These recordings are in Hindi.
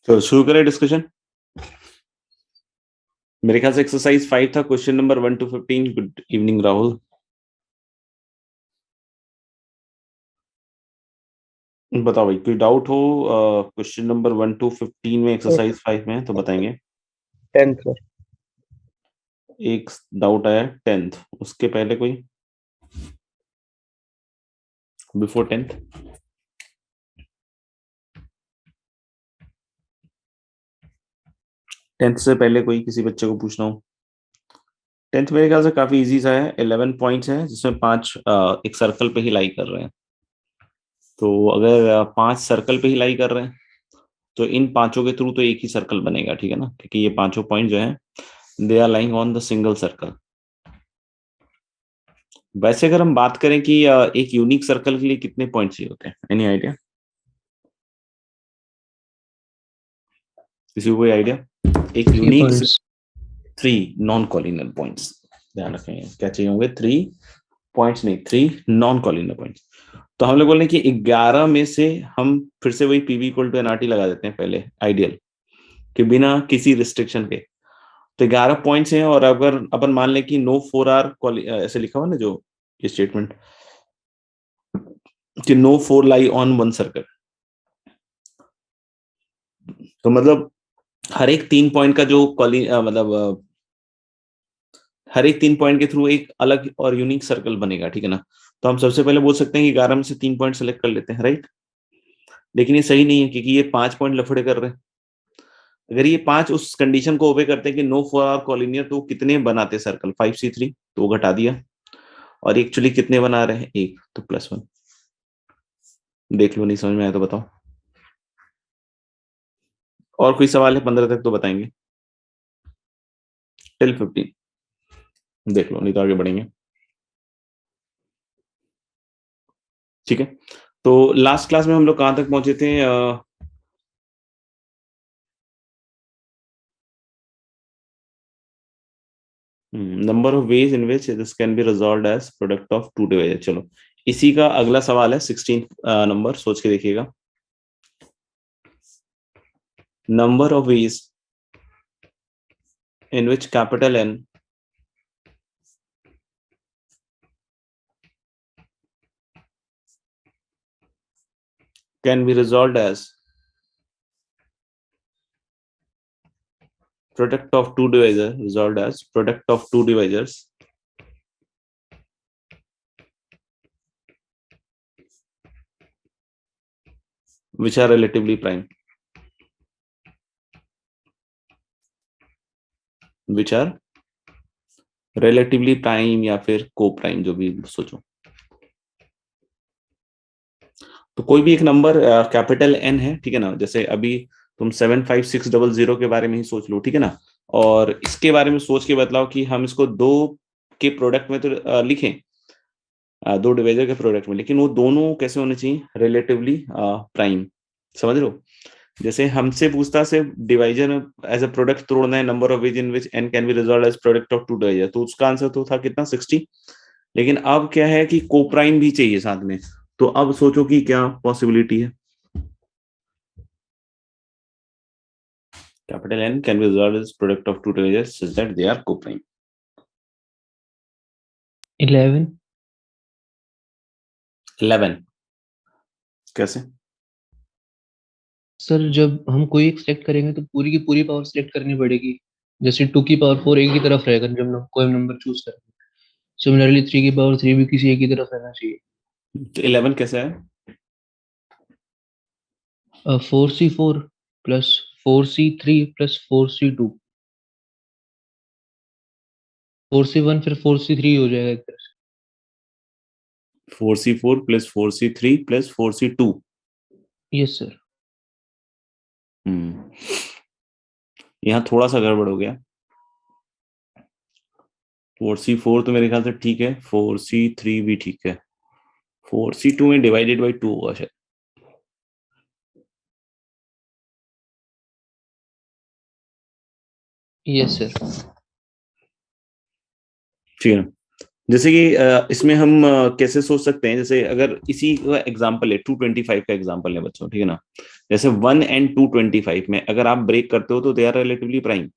तो शुरू करें डिस्कशन। मेरे ख्याल से एक्सरसाइज 5 था, question number 1 to 15। Good evening Rahul. बताओ भाई, कोई डाउट हो क्वेश्चन नंबर 1 to 15 में, एक्सरसाइज 5 में, तो बताएंगे। 10th sir. एक डाउट आया 10th, उसके पहले कोई बिफोर 10th? टेंथ से पहले कोई किसी बच्चे को पूछना हो? 10th मेरे ख्याल से काफी इजी सा है। 11 पॉइंट्स हैं जिसमें 5 एक सर्कल पे ही लाई कर रहे हैं। तो अगर 5 सर्कल पे ही लाई कर रहे हैं तो इन पांचों के थ्रू तो एक ही सर्कल बनेगा, ठीक है ना, क्योंकि ये पांचों पॉइंट जो है they are lying on the single circle. वैसे अगर हम बात करें कि एक यूनिक सर्कल के लिए कितने पॉइंट चाहिए होते हैं, एनी आइडिया? किसी को कोई आइडिया? एक यूनिक 3 नॉन कॉलिनर पॉइंट्स, ध्यान रखें क्या चाहिए होंगे, 3 पॉइंट्स नहीं, 3 नॉन कॉलिनर पॉइंट्स। तो हम लोग बोले कि 11 में से हम फिर से वही पीवी इक्वल टू एनआरटी लगा देते हैं पहले, आइडियल कि बिना किसी रिस्ट्रिक्शन के। तो 11 पॉइंट्स हैं, और अगर अपन मान लें कि नो 4 आर ऐसे लिखा हुआ ना जो ये स्टेटमेंट, कि no 4 lie on one circle, तो मतलब हर एक 3 पॉइंट का जो मतलब हर एक 3 पॉइंट के थ्रू एक अलग और यूनिक सर्कल बनेगा, ठीक है ना। तो हम सबसे पहले बोल सकते हैं कि 11 में से 3 पॉइंट सेलेक्ट कर लेते हैं, राइट। लेकिन ये सही नहीं है, क्योंकि ये 5 पॉइंट लफड़े कर रहे हैं। अगर ये 5 उस कंडीशन को ओबे करते हैं कि नो 4 आर कॉलिनियर, तो कितने बनाते सर्कल? 5C3, तो वो घटा दिया। और एक्चुअली कितने बना रहे हैं? एक, तो +1। देख लो, नहीं समझ में आया तो बताओ। और कोई सवाल है 15 तक तो बताएंगे, टिल 15 देख लो, नहीं तो आगे बढ़ेंगे। ठीक है, तो लास्ट क्लास में हम लोग कहां तक पहुंचे थे? Number of ways in which this can be resolved as product of two divisor. चलो, इसी का अगला सवाल है 16 नंबर, सोच के देखिएगा। Number of veg in which capital N can be resolved as product of two divisors, resolved as product of two divisors which are relatively prime, which are relatively prime या फिर को प्राइम, जो भी सोचो। तो कोई भी एक नंबर कैपिटल एन है, ठीक है ना। जैसे अभी तुम 75600 के बारे में ही सोच लो, ठीक है ना। और इसके बारे में सोच के बतलाओ कि हम इसको दो के प्रोडक्ट में तो लिखें, दो डिवाइजर के प्रोडक्ट में, लेकिन वो दोनों कैसे होने चाहिए? Relatively prime. समझ लो, जैसे हमसे पूछता से डिवाइजर में एज अ प्रोडक्ट तोड़ना है, number of ways in which N can be resolved as product of two divisor, तो उसका आंसर तो था कितना? 60। लेकिन अब क्या है कि कोप्राइम भी चाहिए साथ में। तो अब सोचो कि क्या पॉसिबिलिटी है। Capital N can be resolved as product of two divisors such that they are coprime. 11 11 कैसे? सर, जब हम कोई एक सिलेक्ट करेंगे तो पूरी की पूरी पावर सिलेक्ट करनी पड़ेगी। जैसे 2 की पावर 4 एक ही तरफ रहेगा जब हम कोई नंबर चूज करेंगे। सिमिलरली 3 की पावर 3 भी किसी एक ही तरफ रहना चाहिए। तो 11 कैसे है? 4C4 plus 4C3 plus 4C2। 4C1 फिर 4C3 हो जाएगा एक तरह से। 4C4 plus 4C3 plus 4C2। Yes sir. यहाँ थोड़ा सा गड़बड़ हो गया। 4C4 तो मेरे ख्याल से ठीक है, 4C3 भी ठीक है, 4C2 में डिवाइडेड बाई 2 होगा शायद। Yes sir. ठीक है ना। जैसे कि इसमें हम कैसे सोच सकते हैं, जैसे अगर इसी का एग्जांपल है 225 का एग्जांपल है बच्चों, ठीक है ना। जैसे 1 एंड 225 में अगर आप ब्रेक करते हो तो they are relatively prime,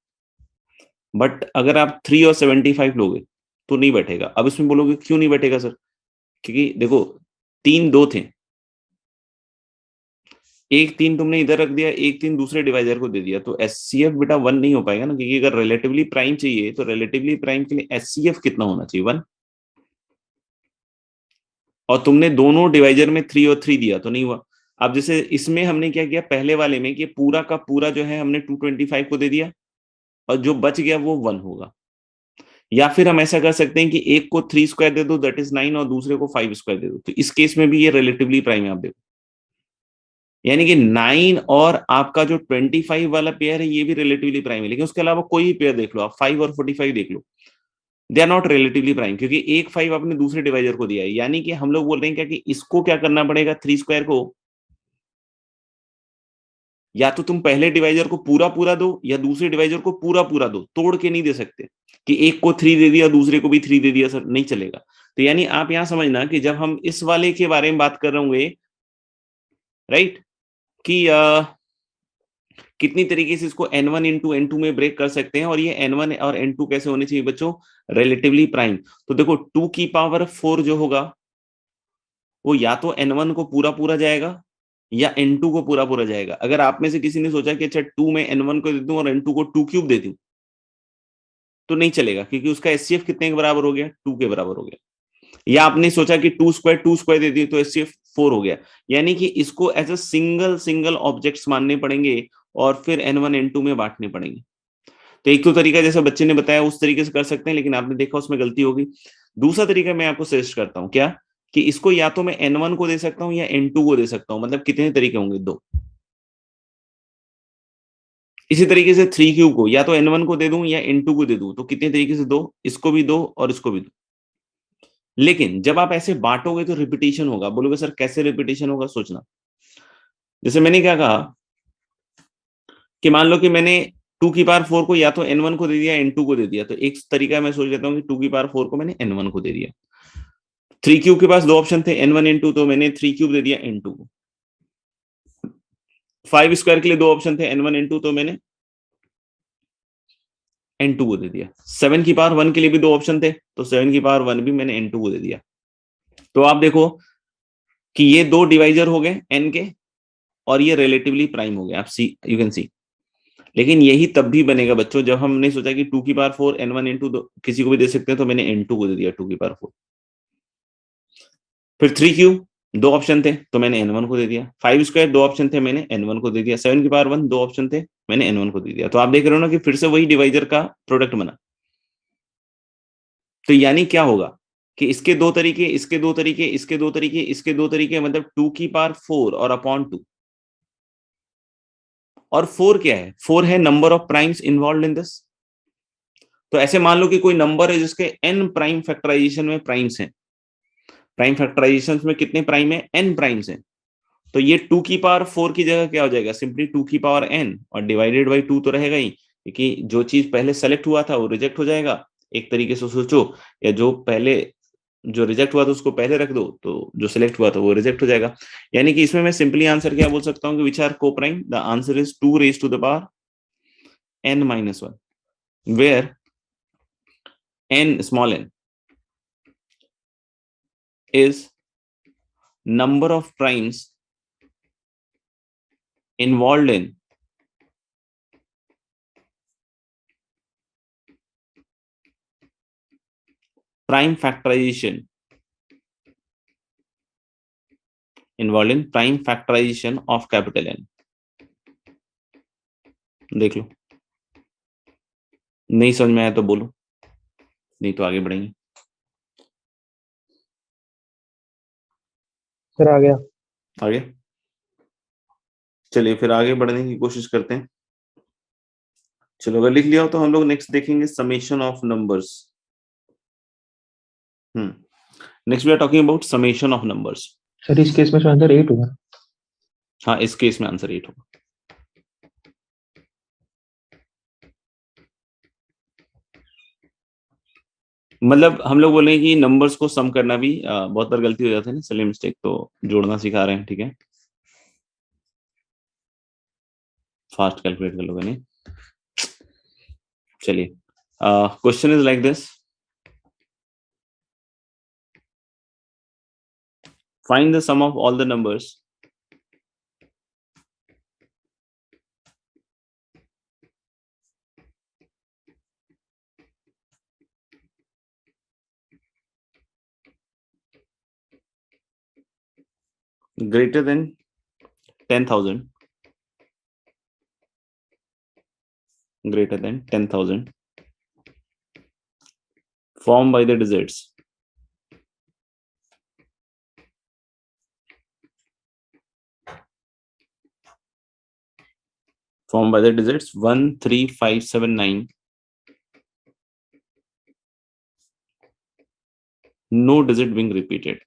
but अगर आप 3 और 75 लोगे तो नहीं बैठेगा। अब इसमें बोलोगे क्यों नहीं बैठेगा सर, क्योंकि देखो 3 2 थे, एक 3 तुमने इधर रख दिया, एक 3 दूसरे डिवाइजर को दे दिया, तो एचसीएफ बेटा 1 नहीं हो पाएगा ना, क्योंकि अगर रिलेटिवली प्राइम चाहिए तो रिलेटिवली प्राइम के लिए एचसीएफ कितना होना चाहिए, 1। और तुमने दोनों डिवाइजर में 3 और 3 दिया तो नहीं हुआ। अब जैसे इसमें हमने क्या किया पहले वाले में कि पूरा का पूरा जो है हमने 225 को दे दिया, और जो बच गया वो 1 होगा। या फिर हम ऐसा कर सकते हैं कि एक को 3 स्क्वायर दे दो दैट इज 9, और दूसरे को 5 स्क्वायर दे दो, तो इस केस में भी ये रिलेटिवली प्राइम है। आप देखो यानी कि 9 और आपका जो 25 वाला पेयर है ये भी रिलेटिवली प्राइम है, लेकिन उसके अलावा कोई भी पेयर देख लो आप, 5 और 45 देख लो, they are not relatively prime, क्योंकि एक 5 आपने दूसरे डिवाइजर को दिया है। यानी कि हम लोग बोल रहे हैं क्या कि इसको क्या करना पड़ेगा, 3 स्क्वायर को या तो तुम पहले डिवाइजर को पूरा पूरा दो या दूसरे डिवाइजर को पूरा पूरा दो, तोड़ के नहीं दे सकते कि एक को 3 दे दिया दूसरे को भी 3 दे दिया, सर नहीं चलेगा। तो यानी आप यहां समझना कि जब हम इस वाले के बारे में बात कर रहे होंगे, राइट, कि कितनी तरीके से इसको n1 इंटू एन में ब्रेक कर सकते हैं, और ये n1 और n2 कैसे होने चाहिए बच्चों, रिलेटिवली प्राइम। तो देखो 2 की पावर 4 जो होगा वो या तो n1 को पूरा पूरा जाएगा या n2 को पूरा पूरा जाएगा। अगर आप में से किसी ने सोचा कि अच्छा 2 में n1 को दे दूं और n2 को 2 क्यूब दे दूं तो नहीं चलेगा, क्योंकि उसका एचसीएफ कितने के बराबर हो गया, 2 के बराबर हो गया। या आपने सोचा कि 2 स्क्वायर दे दी तो एचसीएफ 4 हो गया। यानी कि इसको as a single single objects मानने पड़ेंगे और फिर n1 n2 में बांटने पड़ेंगे। तो एक तो तरीका जैसे बच्चे ने बताया उस तरीके से कर सकते हैं, लेकिन आपने देखा उसमें गलती होगी। दूसरा तरीका मैं आपको सजेस्ट करता हूं, क्या कि इसको या तो मैं n1 को दे सकता हूं या n2 को दे सकता हूं, मतलब कितने तरीके होंगे, 2। इसी तरीके से 3 क्यूब को या तो n1 को दे दूं या n2 को दे दूं, तो कितने तरीके से, 2, इसको भी 2 और इसको भी 2। लेकिन जब आप ऐसे बांटोगे तो रिपीटेशन होगा। बोलोगे सर कैसे रिपीटेशन होगा, सोचना। जैसे मैंने क्या कहा कि मान लो कि मैंने 2 की पावर 4 को या तो n1 को दे दिया n2 को दे दिया, तो एक तरीका मैं सोच लेता हूँ कि 2 की पावर 4 को मैंने n1 को दे दिया। 3 क्यूब के पास दो ऑप्शन थे n1 n2, तो मैंने 3 क्यूब दे दिया n2 को। 5 स्क्वायर के लिए दो ऑप्शन थे n1 n2, तो मैंने n2 को दे दिया। 7 की पावर 1 के लिए भी दो ऑप्शन थे, तो 7 की पावर 1 भी मैंने n2 को दे दिया। तो आप देखो कि ये दो डिवाइजर हो गए n के, और ये रिलेटिवली प्राइम हो गए, आप सी यू कैन सी। लेकिन यही तब भी बनेगा बच्चों जब हमने सोचा कि 2 की पावर 4 n1 n2 किसी को भी दे सकते हैं, तो मैंने n2 को दे दिया 2 की पावर 4। फिर 3 क्यूब दो ऑप्शन थे तो मैंने n1 को दे दिया। 5 स्क्वायर दो ऑप्शन थे, मैंने n1 को दे दिया। 7 की पावर 1 दो ऑप्शन थे, मैंने n1 को दे दिया। तो आप देख रहे हो ना कि फिर से वही डिवाइजर का प्रोडक्ट बना। तो यानी क्या होगा कि इसके दो तरीके, इसके दो तरीके, इसके दो तरीके, इसके दो तरीके, मतलब 2 की पावर 4 और अपॉन 2। और 4 क्या है, 4 है number of primes involve in this. तो ऐसे मान लो कि कोई नंबर है जिसके n प्राइम फैक्टराइजेशन में प्राइम्स हैं। प्राइम फैक्टराइजेशन में कितने प्राइम है, n प्राइम्स हैं। तो ये 2 की पावर 4 की जगह क्या हो जाएगा, सिंपली 2 की पावर n, और डिवाइडेड बाई 2 तो रहेगा ही, क्योंकि जो चीज पहले सेलेक्ट हुआ था वो रिजेक्ट हो जाएगा। एक तरीके से सोचो, या जो पहले जो रिजेक्ट हुआ था उसको पहले रख दो, तो जो सिलेक्ट हुआ था वो रिजेक्ट हो जाएगा। यानी कि इसमें मैं सिंपली आंसर क्या बोल सकता हूँ कि which are coprime, the answer is 2 raise to the power n minus 1, where n small n is number of primes involved in prime factorization, involved in prime factorization of capital N। देख लो, नहीं समझ में आया तो बोलो, नहीं तो आगे बढ़ेंगे। सर आ गया। आगे चलिए फिर आगे बढ़ने की कोशिश करते हैं। चलो अगर लिख लिया हो तो हम लोग नेक्स्ट देखेंगे summation of numbers. Next we are talking about summation of numbers. Sir इस केस में आंसर 8 होगा। हाँ इस केस में आंसर 8 होगा। मतलब हम लोग बोले कि नंबर्स को सम करना भी बहुत बार गलती हो जाती है ना, सिली मिस्टेक, तो जोड़ना सिखा रहे हैं, ठीक है, फास्ट कैलकुलेट कर लोगे नहीं। चलिए, question is like this, find the sum of all the numbers greater than 10,000, greater than 10,000, formed by the digits formed by the digits 1, 3, 5, 7, 9, no digit being repeated।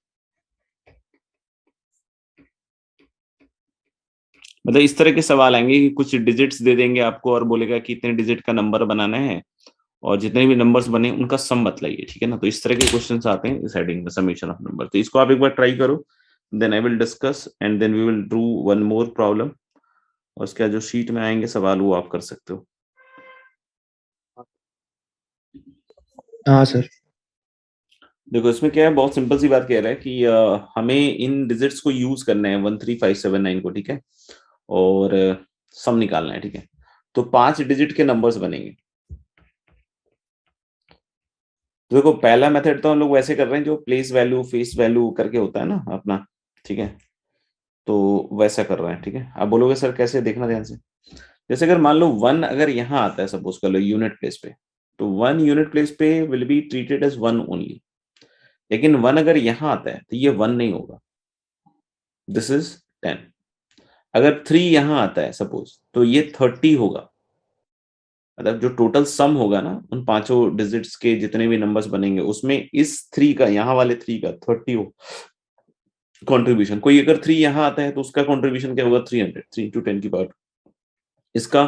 मतलब इस तरह के सवाल आएंगे कि कुछ डिजिट्स दे देंगे आपको और बोलेगा कि इतने डिजिट का नंबर बनाना है और जितने भी नंबर्स बने उनका सम बताइए, ठीक है ना। तो इस तरह के क्वेश्चंस आते हैं deciding the summation of number. तो इसको आप एक बार ट्राई करो, then I will discuss and then we will do one more problem, और उसके बाद जो शीट में आएंगे सवाल वो आप कर सकते हो। हाँ सर। देखो इसमें क्या है, बहुत सिंपल सी बात कह रहा है कि हमें इन डिजिट्स को यूज करना है 13579 को, ठीक है, और सम निकालना है, ठीक है। तो 5 डिजिट के नंबर्स बनेंगे। तो देखो पहला मेथड तो हम लोग वैसे कर रहे हैं जो प्लेस वैल्यू फेस वैल्यू करके होता है ना अपना, ठीक है, तो वैसा कर रहे हैं, ठीक है। आप बोलोगे सर कैसे, देखना ध्यान से। जैसे अगर मान लो 1 अगर यहाँ आता है, सपोज कर लो यूनिट प्लेस पे, तो 1 यूनिट प्लेस पे will be treated as 1 only. लेकिन 1 अगर यहाँ आता है तो ये 1 नहीं होगा, दिस इज 10। अगर 3 यहाँ आता है सपोज, तो ये 30 होगा। मतलब जो टोटल सम होगा ना उन पांचों डिजिट्स के जितने भी नंबर्स बनेंगे उसमें इस 3 का, यहाँ वाले 3 का 30 हो कंट्रीब्यूशन। कोई अगर 3 यहाँ आता है तो उसका कंट्रीब्यूशन क्या होगा, 300, 3 इंटू 10 की पावर, इसका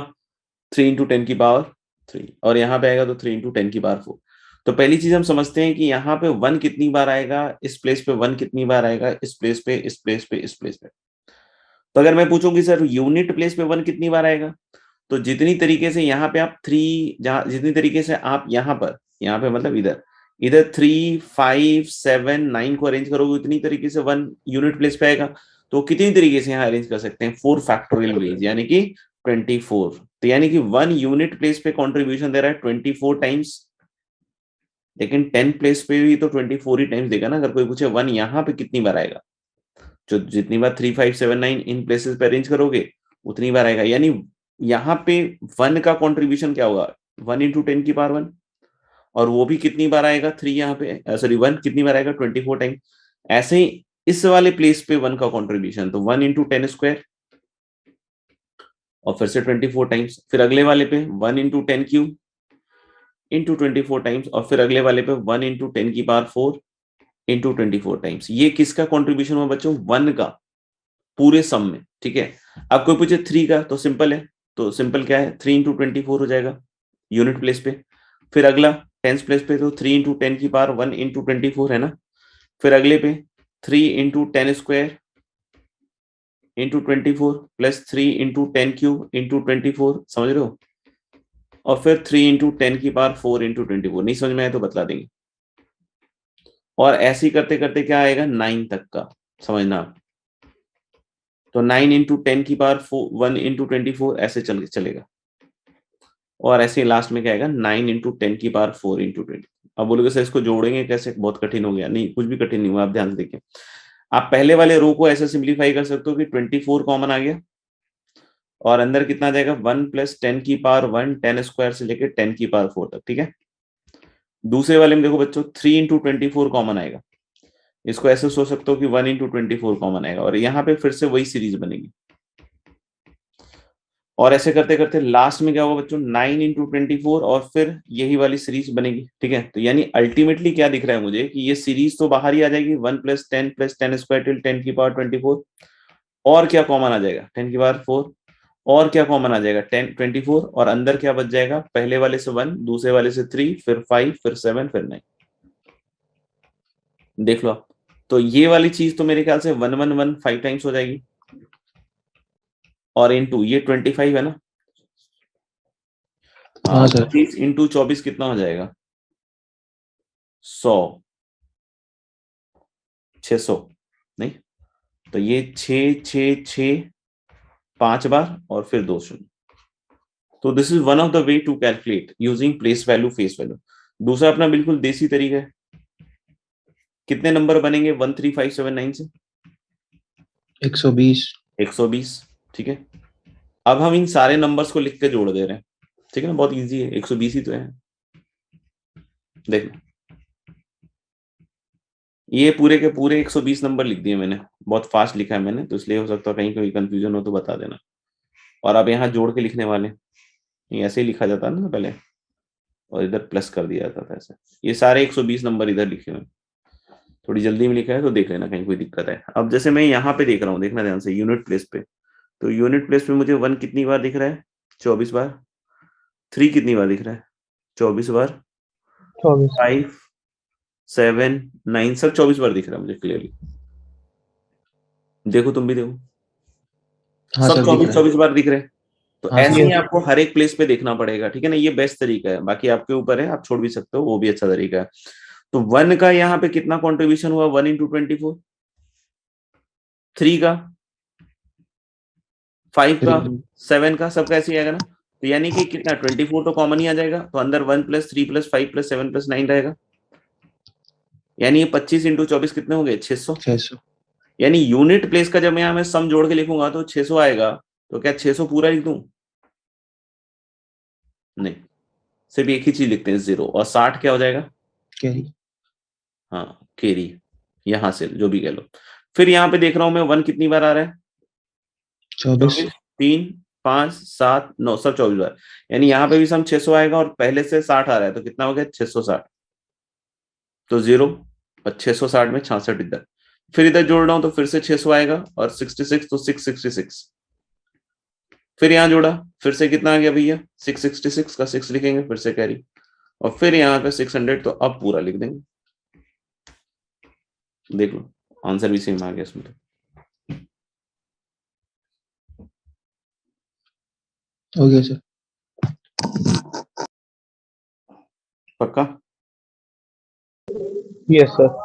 3 इंटू 10 की पावर 3, और यहाँ पे आएगा तो 3 इंटू 10 की पावर 4। तो पहली चीज हम समझते हैं कि यहाँ पे 1 कितनी बार आएगा, इस प्लेस पे 1 कितनी बार आएगा, इस प्लेस पे, इस प्लेस पे, इस प्लेस पे। तो अगर मैं पूछूंगी सर यूनिट प्लेस पे 1 कितनी बार आएगा, तो जितनी तरीके से यहाँ पे आप 3, जहां जितनी तरीके से आप यहाँ पे मतलब इधर इधर 3, 5, 7, 9 को अरेंज करोगे उतनी तरीके से 1 यूनिट प्लेस पे आएगा। तो कितनी तरीके से यहाँ अरेंज कर सकते हैं, 4 फैक्टोरियल वेज, यानी कि 24। तो यानी कि 1 यूनिट प्लेस पे कॉन्ट्रीब्यूशन दे रहा है 24 टाइम्स, लेकिन 10 प्लेस पे भी तो 24 ही टाइम्स देगा ना। अगर कोई पूछे 1 यहाँ पे कितनी बार आएगा, जो जितनी बार 3, 5, 7, 9 इन प्लेसेस पे अरेंज करोगे उतनी बार आएगा। यानी यहाँ पे 1 का कंट्रीब्यूशन क्या होगा, 1 इंटू 10 की पावर 1, और वो भी कितनी बार आएगा 3 यहाँ पे, सॉरी 1 कितनी बार आएगा 24 टाइम। ऐसे ही इस वाले प्लेस पे 1 का कंट्रीब्यूशन तो 1 इंटू 10 स्क्वायर, और फिर से 24 टाइम्स। फिर अगले वाले पे 1 इंटू 10 क्यूब इंटू 24 टाइम्स, और फिर अगले वाले पे 1 इंटू 10 की पावर 4 इंटू 24 टाइम्स। ये किसका कॉन्ट्रीब्यूशन हुआ बच्चों, 1 का पूरे सम में, ठीक है। अब कोई पूछे 3 का, तो सिंपल है, तो सिंपल क्या है 3 इंटू 24 हो जाएगा यूनिट प्लेस पे। फिर अगला 10 प्लेस पे तो 3 इंटू 10 की पावर 1 इंटू 24 है ना। फिर अगले पे 3 into 10 square into 24 plus 3 into 10 cube into 24, समझ रहे हो। और फिर 3 इंटू 10 की पावर 4 इंटू 24। नहीं समझ में आए तो बतला देंगे। और ऐसे ही करते करते क्या आएगा 9 तक का, समझना। तो 9 इंटू 10 की पावर 1 इंटू 24 ऐसे चलेगा। और ऐसे ही लास्ट में क्या आएगा 9 इंटू 10 की पावर 4 इंटू 20। अब बोलोगे सर इसको जोड़ेंगे कैसे, बहुत कठिन हो गया। नहीं, कुछ भी कठिन नहीं हुआ, आप ध्यान से देखिए। आप पहले वाले रो को ऐसे सिंप्लीफाई कर सकते हो कि 24 कॉमन आ गया, और अंदर कितना आ जाएगा 1 प्लस 10 की पावर 1, 10 स्क्वायर से लेकर 10 की पावर 4 तक, ठीक है। दूसरे वाले में देखो बच्चों 3 इंटू 24 कॉमन आएगा। इसको ऐसे सोच सकते हो कि 1 इंटू 24 कॉमन आएगा, और यहाँ पे फिर से वही सीरीज बनेगी। और ऐसे करते करते लास्ट में क्या होगा बच्चों 9 इंटू 24, और फिर यही वाली सीरीज बनेगी, ठीक है। तो यानी अल्टीमेटली क्या दिख रहा है मुझे कि ये सीरीज तो बाहर ही आ जाएगी, 1 प्लस 10 स्क्वायर टिल 10 की पावर 24। और क्या कॉमन आ जाएगा 10 की पावर 4, और क्या कॉमन आ जाएगा 10 24, और अंदर क्या बच जाएगा, पहले वाले से 1, दूसरे वाले से 3, फिर 5, फिर 7, फिर 9। देख लो आप। तो ये वाली चीज तो मेरे ख्याल से 111 5 टाइम्स हो जाएगी, और इंटू ये 25 है ना, हाँ सर। 25 इंटू 24 कितना हो जाएगा? 100, 600 नहीं, तो ये 6 5 बार और फिर 2 शून्य। तो this is one of the way to calculate using place value face value. दूसरा अपना बिल्कुल देसी तरीका है। कितने नंबर बनेंगे 13579 से? 120। 120, ठीक है। अब हम इन सारे नंबर्स को लिख के जोड़ दे रहे हैं, ठीक है ना, बहुत इजी है, 120 ही तो है। देखो ये पूरे के पूरे 120 नंबर लिख दिए मैंने, बहुत फास्ट लिखा है मैंने, तो इसलिए हो सकता है कहीं कोई कंफ्यूजन हो तो बता देना। और अब यहाँ जोड़ के लिखने वाले, ये ऐसे ही लिखा जाता है ना पहले, और इधर प्लस कर दिया जाता था ऐसे। ये सारे 120 नंबर इधर लिखे हुए हैं, थोड़ी जल्दी में लिखा है तो देख लेना कहीं कोई दिक्कत है। अब जैसे मैं यहाँ पे देख रहा हूँ, देखना ध्यान से, यूनिट प्लेस पे, तो यूनिट प्लेस पे मुझे 1 कितनी बार दिख रहा है? 24 बार। 3 कितनी बार दिख रहा है? 24 बार। 24। 5 7 9 सब 24 बार दिख रहा है मुझे क्लियरली। देखो तुम भी देखो, हाँ सब सर दिख 24 रहा है। 24 बार दिख रहे हैं। तो हाँ ऐसे सर। ही आपको हर एक प्लेस पे देखना पड़ेगा, ठीक है ना, ये बेस्ट तरीका है, बाकी आपके ऊपर है, आप छोड़ भी सकते हो, वो भी अच्छा तरीका है। तो 1 का यहाँ पे कितना कॉन्ट्रीब्यूशन हुआ? 1 इंटू 24। 3 का, 5 का, 3। 7 का, सबका ऐसे ही आएगा ना। तो यानी कि कितना, 24 तो कॉमन ही आ जाएगा, तो अंदर 1 प्लस 3 प्लस 5 प्लस 7 प्लस 9 रहेगा। यानी ये 25 इंटू 24 कितने हो गए? 600। 600। यानी यूनिट प्लेस का जब यहाँ मैं सम जोड़ के लिखूंगा तो 600 आएगा। तो क्या 600 पूरा लिख दूं? नहीं, सिर्फ एक ही चीज लिखते हैं, 0। और 60 क्या हो जाएगा? कैरी। हाँ केरी, यहां से जो भी कह लो। फिर यहाँ पे देख रहा हूं मैं 1 कितनी बार आ रहा है? 24। 24, 3 5 7 9 सब 24 बार। यानी यहाँ पे भी सम 600 आएगा, और पहले से 60 आ रहा है, तो कितना हो गया? 660। तो 0, और 660 में 66 इधर। फिर इधर जोड़ रहा हूं तो फिर से 600 आएगा, और 66 तो 666। फिर यहाँ जोड़ा, फिर से कितना आ गया भैया? 666 का 6 लिखेंगे, फिर से कैरी, और फिर यहाँ पे 600, तो अब पूरा लिख देंगे। देख लो आंसर भी सेम आ गया इसमें तो। हो गया सर। पक्का? Yes sir.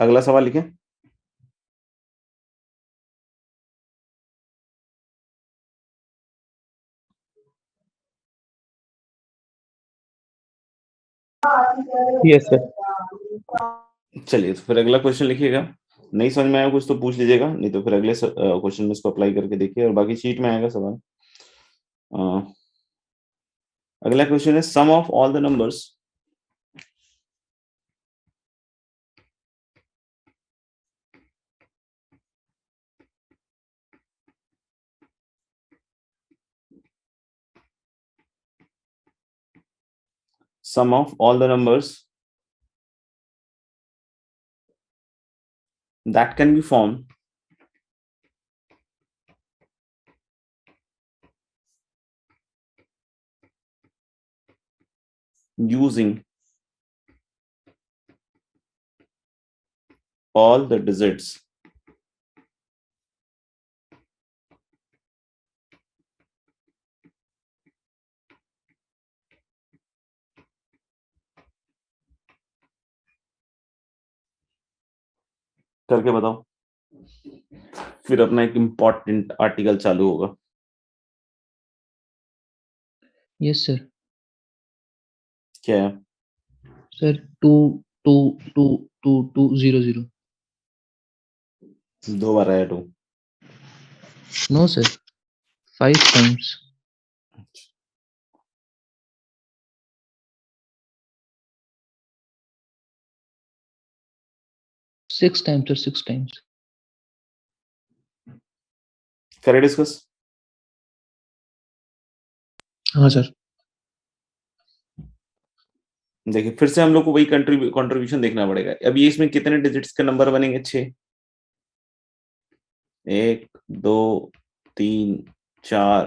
अगला सवाल लिखें। Yes sir. चलिए, तो फिर अगला क्वेश्चन लिखिएगा। नहीं समझ में आया कुछ तो पूछ लीजिएगा, नहीं तो फिर अगले क्वेश्चन में इसको अप्लाई करके देखिए, और बाकी शीट में आएगा सवाल। अगला क्वेश्चन है sum of all the numbers sum of all the numbers that can be formed using all the digits करके बताओ। फिर अपना एक इंपॉर्टेंट आर्टिकल चालू होगा। Yes sir. क्या है? सर 2 2 2 2 2 0 0। 2 बार आया 2। No sir, 5 times. 6 times sir, 6 times. करें डिस्कस? हाँ सर। देखिए फिर से हम लोग को वही कंट्रीब्यूशन देखना पड़ेगा। अब ये इसमें कितने डिजिट्स के नंबर बनेंगे? 6, 1 2 3 4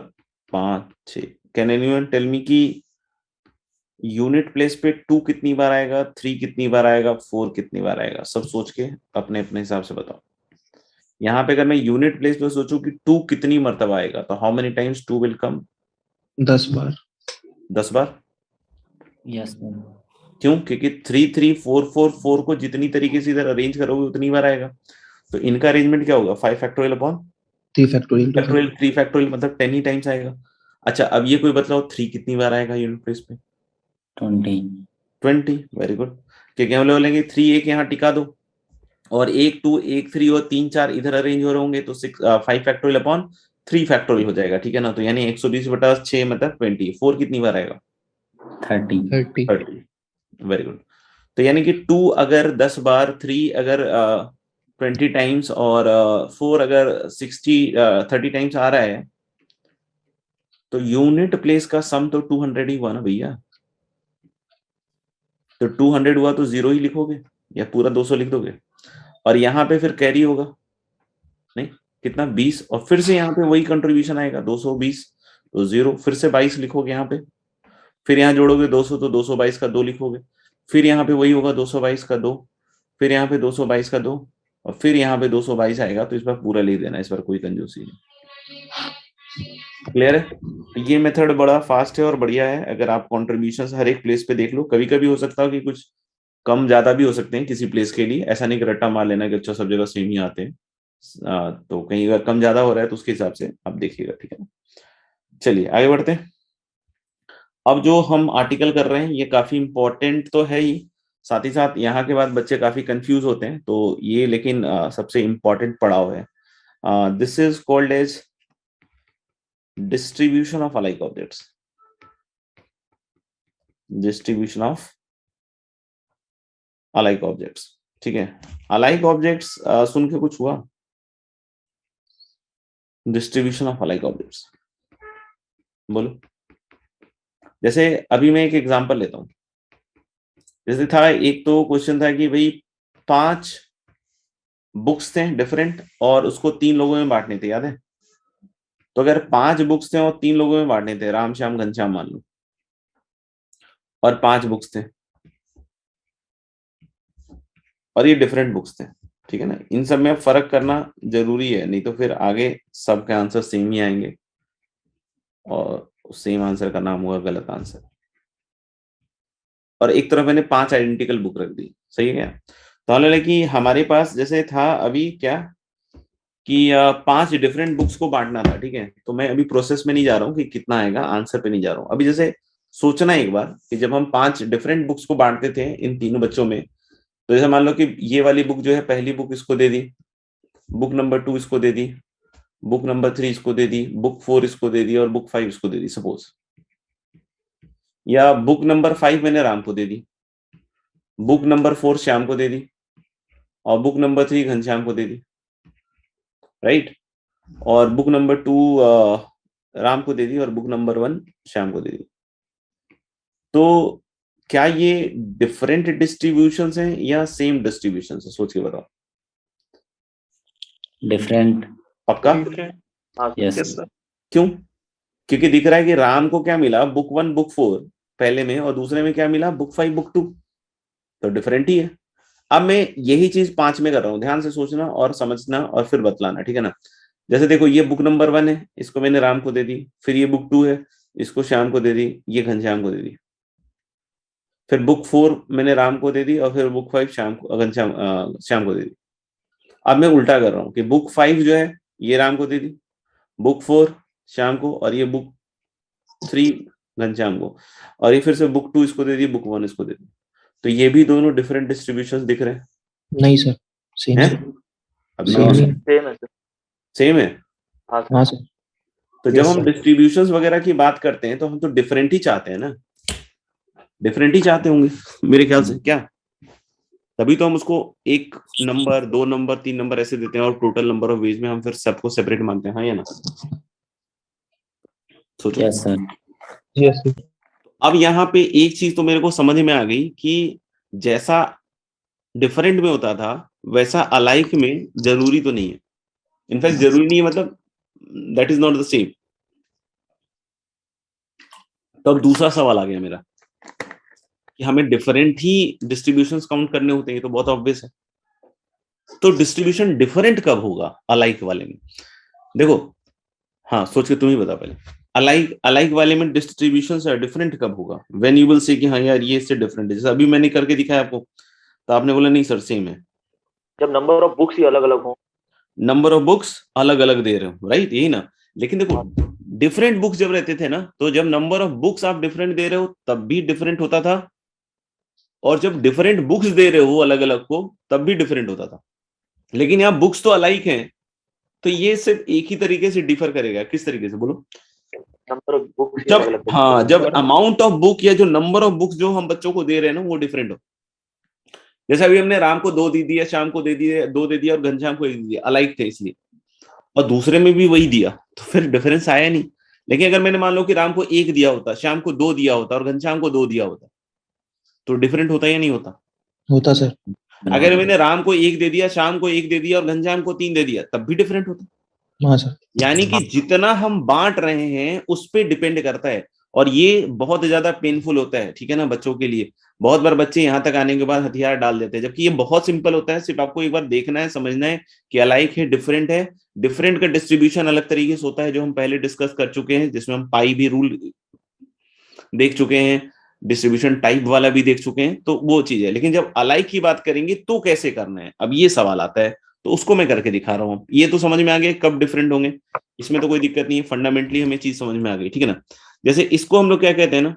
5 6। कैन एनीवन टेल मी कि यूनिट प्लेस पे 2 कितनी बार आएगा, 3 कितनी बार आएगा, 4 कितनी बार आएगा? सब सोच के अपने अपने हिसाब से बताओ। यहाँ पे अगर मैं यूनिट प्लेस पे सोचूं कि 2 कितनी मर्तबा आएगा, तो how many times 2 will come? 10 bar. 10 bar. Yes sir. क्यों? क्योंकि 3 3 4 4 4 को जितनी तरीके से इधर अरेंज करोगे उतनी बार आएगा। तो इनका अरेंजमेंट क्या होगा? 5 फैक्टोरियल अपॉन 3 फैक्टोरियल। 3 फैक्टोरियल, मतलब 10 ही टाइम्स आएगा। अच्छा अब ये कोई बतलाओ 3 कितनी बार आएगा यूनिट प्लेस पे? 20। Very good. क्योंकि हम लोग बोलेंगे 3 एक यहाँ टिका दो, और 1 2 1 3 और 3 4 इधर अरेंज हो रहे होंगे, तो 5 फैक्टोरियल अपॉन 3 फैक्टोरियल हो जाएगा, ठीक है ना? तो यानी 120/6 मतलब 20। 4 कितनी बार आएगा? 30। 30। Very good. तो यानी कि 2 अगर 10 बार, 3 अगर 20 टाइम्स, और 4 अगर 30 टाइम्स आ रहा है, तो यूनिट प्लेस का सम तो 200 ही हुआ ना भैया। तो 200 हुआ तो 0 ही लिखोगे या पूरा 200 लिख दोगे? और यहाँ पे फिर कैरी होगा नहीं, कितना? 20। और फिर से यहाँ पे वही कंट्रीब्यूशन आएगा 220, तो 0, फिर से 22 लिखोगे यहाँ पे। फिर यहाँ जोड़ोगे 200 तो 222 का 2 लिखोगे। फिर यहाँ पे वही होगा 222 का 2, फिर यहाँ पे 222 का 2, और फिर यहाँ पे 222 आएगा। तो इस बार पूरा लिख देना, इस बार कोई कंजूसी नहीं। क्लियर है? ये मेथड बड़ा फास्ट है और बढ़िया है। अगर आप कॉन्ट्रीब्यूशन हर एक प्लेस पे देख लो, कभी कभी हो सकता है कि कुछ कम ज्यादा भी हो सकते हैं किसी प्लेस के लिए। ऐसा नहीं कि रट्टा मार लेना कि अच्छा सब जगह सेम ही आते हैं। तो कहीं अगर कम ज्यादा हो रहा है तो उसके हिसाब से आप देखिएगा, ठीक है ना? चलिए आगे बढ़ते हैं। अब जो हम आर्टिकल कर रहे हैं ये काफी इंपॉर्टेंट तो है ही, साथ ही साथ यहाँ के बाद बच्चे काफी कंफ्यूज होते हैं, तो ये लेकिन सबसे इंपॉर्टेंट पड़ाव है। This is called as distribution of alike objects. Distribution of alike objects, ठीक है? अलाइक ऑब्जेक्ट्स सुन के कुछ हुआ? डिस्ट्रीब्यूशन ऑफ अलाइक ऑब्जेक्ट्स बोलो। जैसे अभी मैं एक एग्जांपल लेता हूं। जैसे था, एक तो क्वेश्चन था कि भाई 5 बुक्स थे डिफरेंट और उसको 3 लोगों में बांटने थे, याद है? तो अगर 5 बुक्स थे और 3 लोगों में बांटने थे, राम श्याम घनश्याम मान लो, और 5 बुक्स थे और ये डिफरेंट बुक्स थे, ठीक है ना? इन सब में फर्क करना जरूरी है, नहीं तो फिर आगे सबके आंसर सेम ही आएंगे और सेम आंसर का नाम होगा गलत आंसर। और एक तरफ मैंने 5 आइडेंटिकल बुक रख दी, सही है क्या? तो हालांकि कि हमारे पास जैसे था अभी क्या कि 5 डिफरेंट बुक्स को बांटना था, ठीक है? तो मैं अभी प्रोसेस में नहीं जा रहा हूँ कि कितना आएगा, आंसर पे नहीं जा रहा हूँ अभी। जैसे सोचना एक बार कि जब हम 5 डिफरेंट बुक्स को बांटते थे इन तीनों बच्चों में, तो जैसे मान लो कि ये वाली बुक जो है, पहली बुक इसको दे दी, बुक नंबर 2 इसको दे दी, बुक नंबर 3 इसको दे दी, बुक 4 इसको दे दी और बुक 5 इसको दे दी सपोज। या बुक नंबर 5 मैंने राम को दे दी, बुक नंबर 4 श्याम को दे दी, और बुक नंबर 3 घनश्याम को दे दी, राइट? और बुक नंबर 2 राम को दे दी और बुक नंबर 1 श्याम को दे दी। तो क्या ये डिफरेंट डिस्ट्रीब्यूशंस हैं या सेम डिस्ट्रीब्यूशंस है? सोच के बताओ। डिफरेंट। पक्का? Yes sir. क्यों? क्योंकि दिख रहा है कि राम को क्या मिला, बुक 1 बुक 4 पहले में, और दूसरे में क्या मिला, बुक 5 बुक 2, तो डिफरेंट ही है। अब मैं यही चीज 5 में कर रहा हूँ, ध्यान से सोचना और समझना और फिर बतलाना, ठीक है ना? जैसे देखो, ये बुक नंबर 1 है, इसको मैंने राम को दे दी। फिर ये बुक 2 है, इसको श्याम को दे दी, ये घनश्याम को दे दी। फिर बुक 4 मैंने राम को दे दी और फिर बुक 5 श्याम को, श्याम को दे दी। अब मैं उल्टा कर रहा हूँ कि बुक 5 जो है ये राम को दे दी, बुक 4 श्याम को, और ये बुक 3 घनश्याम को, और ये फिर से बुक 2 इसको दे दी, बुक 1 इसको दे दी। तो ये भी दोनों डिफरेंट डिस्ट्रीब्यूशंस दिख रहे हैं? नहीं सर, सेम हैं? है। अब सेम है। सेम है। हाँ सर। तो जब हम डिस्ट्रीब्यूशंस वगैरह की बात करते हैं तो हम तो डिफरेंट ही चाहते हैं ना, डिफरेंट ही चाहते होंगे मेरे ख्याल से, क्या? तभी तो हम उसको 1 नंबर 2 नंबर 3 नंबर ऐसे देते हैं, और टोटल नंबर ऑफ वेज में हम फिर सबको सेपरेट मानते हैं, हाँ या ना? सोचो। Yes sir. Yes sir. अब यहाँ पे एक चीज तो मेरे को समझ में आ गई कि जैसा डिफरेंट में होता था वैसा अलाइक में जरूरी तो नहीं है। इनफैक्ट जरूरी नहीं है, मतलब that is not the same. तो अब दूसरा सवाल आ गया मेरा कि हमें डिफरेंट ही डिस्ट्रीब्यूशंस काउंट करने होते हैं, तो बहुत ऑब्वियस है। तो डिस्ट्रीब्यूशन डिफरेंट कब होगा अलाइक वाले में? देखो, हाँ सोच के तुम ही बता पहले। अलाइक अलाइक वाले में डिस्ट्रीब्यूशन से डिफरेंट कब होगा? व्हेन यू विल से कि हाँ यार ये इससे डिफरेंट है। जैसे अभी मैंने करके दिखाया आपको, तो आपने बोला नहीं सर सेम है। जब नंबर ऑफ बुक्स ही अलग अलग हो। नंबर ऑफ बुक्स अलग अलग दे रहे हो, राइट, यही ना। लेकिन देखो, डिफरेंट बुक्स जब रहते थे ना, तो जब नंबर ऑफ बुक्स आप डिफरेंट दे रहे हो तब भी डिफरेंट होता था, और जब डिफरेंट बुक्स दे रहे हो अलग अलग को तब भी डिफरेंट होता था। लेकिन यहाँ बुक्स तो अलाइक हैं, तो ये सिर्फ एक ही तरीके से डिफर करेगा। किस तरीके से बोलो? नंबर ऑफ बुक्स ही जब अलग अलग। हाँ, जब अमाउंट ऑफ बुक या जो नंबर ऑफ बुक्स जो हम बच्चों को दे रहे हैं ना वो डिफरेंट हो। जैसे अभी हमने राम को 2 दे दिया, श्याम को दे दिया 2 दे दिया, और घनश्याम को 1 दे दिया, अलाइक थे इसलिए, और दूसरे में भी वही दिया, तो फिर डिफरेंस आया नहीं। लेकिन अगर मैंने मान लो कि राम को 1 दिया होता, श्याम को 2 दिया होता, और घनश्याम को 2 दिया होता, तो डिफरेंट होता या नहीं होता? होता सर। अगर मैंने राम को 1 दे दिया, श्याम को 1 दे दिया, और घनश्याम को 3 दे दिया, तब भी डिफरेंट होता। हाँ सर। यानी कि जितना हम बांट रहे हैं उस पे डिपेंड करता है, और ये बहुत ज्यादा पेनफुल होता है, ठीक है ना, बच्चों के लिए। बहुत बार बच्चे यहाँ तक आने के बाद हथियार डाल देते हैं, जबकि ये बहुत सिंपल होता है। सिर्फ आपको एक बार देखना है, समझना है कि अलाइक है, डिफरेंट है। डिफरेंट का डिस्ट्रीब्यूशन अलग तरीके से होता है, जो हम पहले डिस्कस कर चुके हैं, जिसमें हम पाई भी रूल देख चुके हैं, डिस्ट्रीब्यूशन टाइप वाला भी देख चुके हैं, तो वो चीज है। लेकिन जब अलाइक की बात करेंगे तो कैसे करना है, अब ये सवाल आता है, तो उसको मैं करके दिखा रहा हूँ। ये तो समझ में आ गया कब डिफरेंट होंगे, इसमें तो कोई दिक्कत नहीं है, फंडामेंटली हमें चीज समझ में आ गई, ठीक है ना। जैसे इसको हम लोग क्या कहते हैं ना,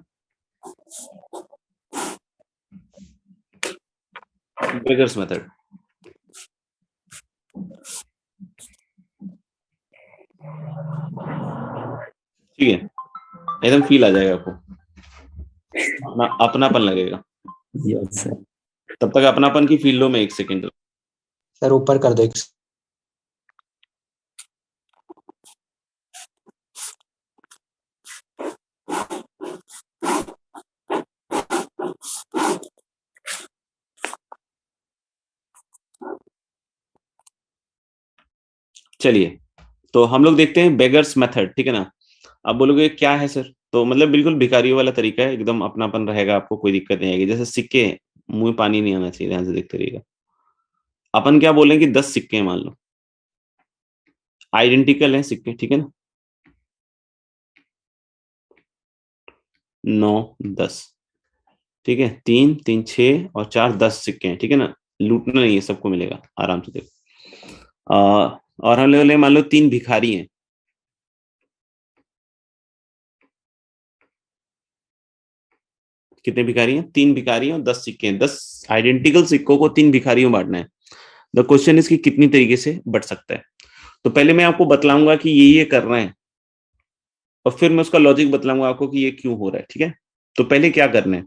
बेगर्स मेथड। ठीक है, एकदम फील आ जाएगा आपको, अपनापन लगेगा। Yes sir. तब तक अपनापन की फील लो में 1 सेकेंड। सर ऊपर कर दो एक। चलिए, तो हम लोग देखते हैं बेगर्स मेथड, ठीक है ना। आप बोलोगे क्या है सर, तो मतलब बिल्कुल भिखारियों वाला तरीका है, एकदम अपनापन रहेगा, आपको कोई दिक्कत नहीं आएगी। जैसे सिक्के, मुंह में पानी नहीं आना चाहिए, ध्यान से देखते रहिएगा। अपन क्या बोलेंगे, 10 सिक्के हैं मान लो, आइडेंटिकल है सिक्के, ठीक है ना, 9 10, ठीक है, 3 3 6 और 4 10 सिक्के हैं, ठीक है ना। लूटना नहीं है, सबको मिलेगा आराम से, देखो। और हम लोग मान लो 3 भिखारी हैं, कितने भिखारी हैं? 3 भिखारी हैं और 10 सिक्के हैं। 10 आइडेंटिकल सिक्कों को 3 भिखारियों में बांटना है। द क्वेश्चन इज कि कितनी तरीके से बट सकता है। तो पहले मैं आपको बतलाऊंगा कि ये कर रहे हैं, और फिर मैं उसका लॉजिक बतलाऊंगा आपको कि ये क्यों हो रहा है, ठीक है। तो पहले क्या करना है,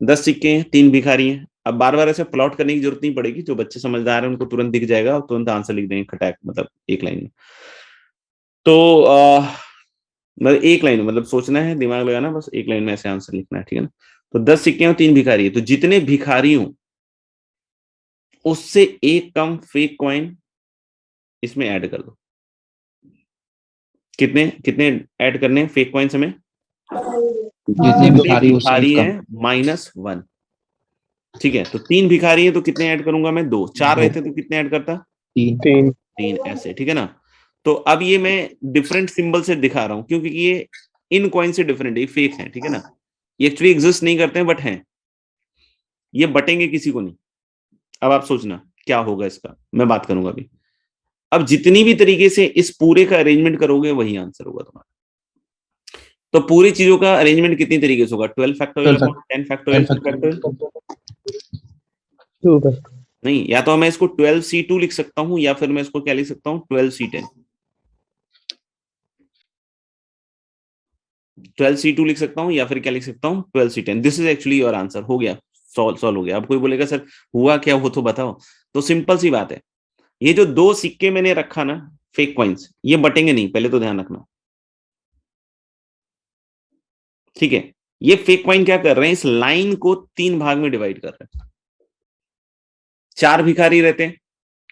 10 सिक्के हैं, 3 भिखारी हैं। अब बार बार ऐसे प्लॉट करने की जरूरत नहीं पड़ेगी, जो बच्चे समझदार हैं उनको तुरंत दिख जाएगा और तुरंत आंसर लिख देंगे खटाक, मतलब एक लाइन में। तो मतलब एक लाइन, मतलब सोचना है, दिमाग लगाना, बस एक लाइन में ऐसे आंसर लिखना है, ठीक है ना। तो 10 सिक्के और 3 भिखारी है, तो जितने भिखारी हो उससे एक कम फेक कॉइन इसमें ऐड कर दो। कितने कितने ऐड करने फेक कॉइन्स हमें? जितने भिखारी भिखारी है -1, ठीक है। तो 3 भिखारी हैं तो कितने ऐड करूंगा मैं? 2। 4 रहते तो कितने ऐड करता? 3 ऐसे, ठीक है ना। तो अब ये मैं डिफरेंट सिंबल से दिखा रहा हूं, क्योंकि ये इन कॉइन से डिफरेंट है, ये फेक है, ठीक है ना। ये एक्चुअली एग्जिस्ट नहीं करते हैं बट हैं, ये बटेंगे किसी को नहीं। अब आप सोचना क्या होगा इसका, मैं बात करूंगा अभी। अब जितनी भी तरीके से इस पूरे का अरेंजमेंट करोगे वही आंसर होगा तुम्हारा। तो पूरी चीजों का अरेंजमेंट कितनी तरीके से होगा? 12 फैक्टोरियल, 10 फैक्टोरियल, नहीं, या तो मैं इसको 12C2 लिख सकता हूं, या फिर मैं इसको क्या लिख सकता हूं, 12C10। 12C2 लिख सकता हूं, या फिर क्या लिख सकता हूं, 12C10। This is actually your answer. हो गया, सॉल्व हो गया। अब कोई बोलेगा सर हुआ क्या, वो तो बताओ। तो सिंपल सी बात है, ये जो 2 सिक्के मैंने रखा ना, फेक कॉइन्स, ये बटेंगे नहीं, पहले तो ध्यान रखना, ठीक है। ये फेक कॉइन क्या कर रहे हैं, इस लाइन को 3 भाग में डिवाइड कर रहे हैं। 4 भिखारी रहते हैं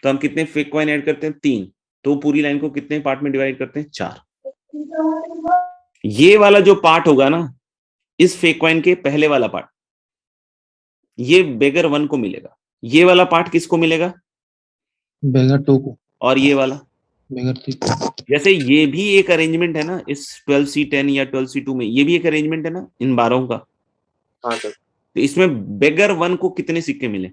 तो हम कितने फेक कॉइन ऐड करते हैं, 3। तो पूरी लाइन को कितने पार्ट में डिवाइड करते हैं, 4। ये वाला जो पार्ट होगा ना इस फेक कॉइन के पहले वाला पार्ट, ये बेगर 1 को मिलेगा। ये वाला पार्ट किसको मिलेगा, बेगर 2 को। और ये वाला बेगर 3 को। जैसे ये भी एक अरेंजमेंट है ना इस 12C10 या 12C2 में, ये भी एक अरेंजमेंट है ना इन 12 का। हाँ सर। तो इसमें बेगर 1 को कितने सिक्के मिले,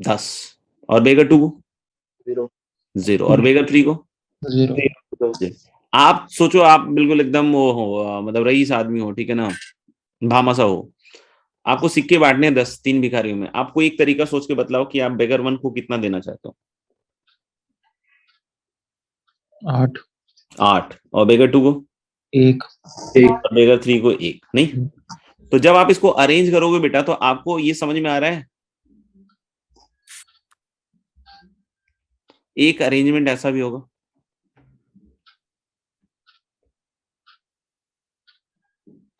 10। और बेगर 2 को 0। और बेगर 3 को 0। आप सोचो, आप बिल्कुल एकदम वो हो, मतलब रईस आदमी हो, ठीक है ना, भामासा हो, आपको सिक्के बांटने हैं 10 3 भिखारियों में। आपको एक तरीका सोच के बतलाओ कि आप बेगर 1 को कितना देना चाहते हो। 8। 8। और बेगर 2 को 1। और बेगर 3 को 1। नहीं, तो जब आप इसको अरेंज करोगे बेटा तो आपको ये समझ में आ रहा है, एक अरेंजमेंट ऐसा भी होगा।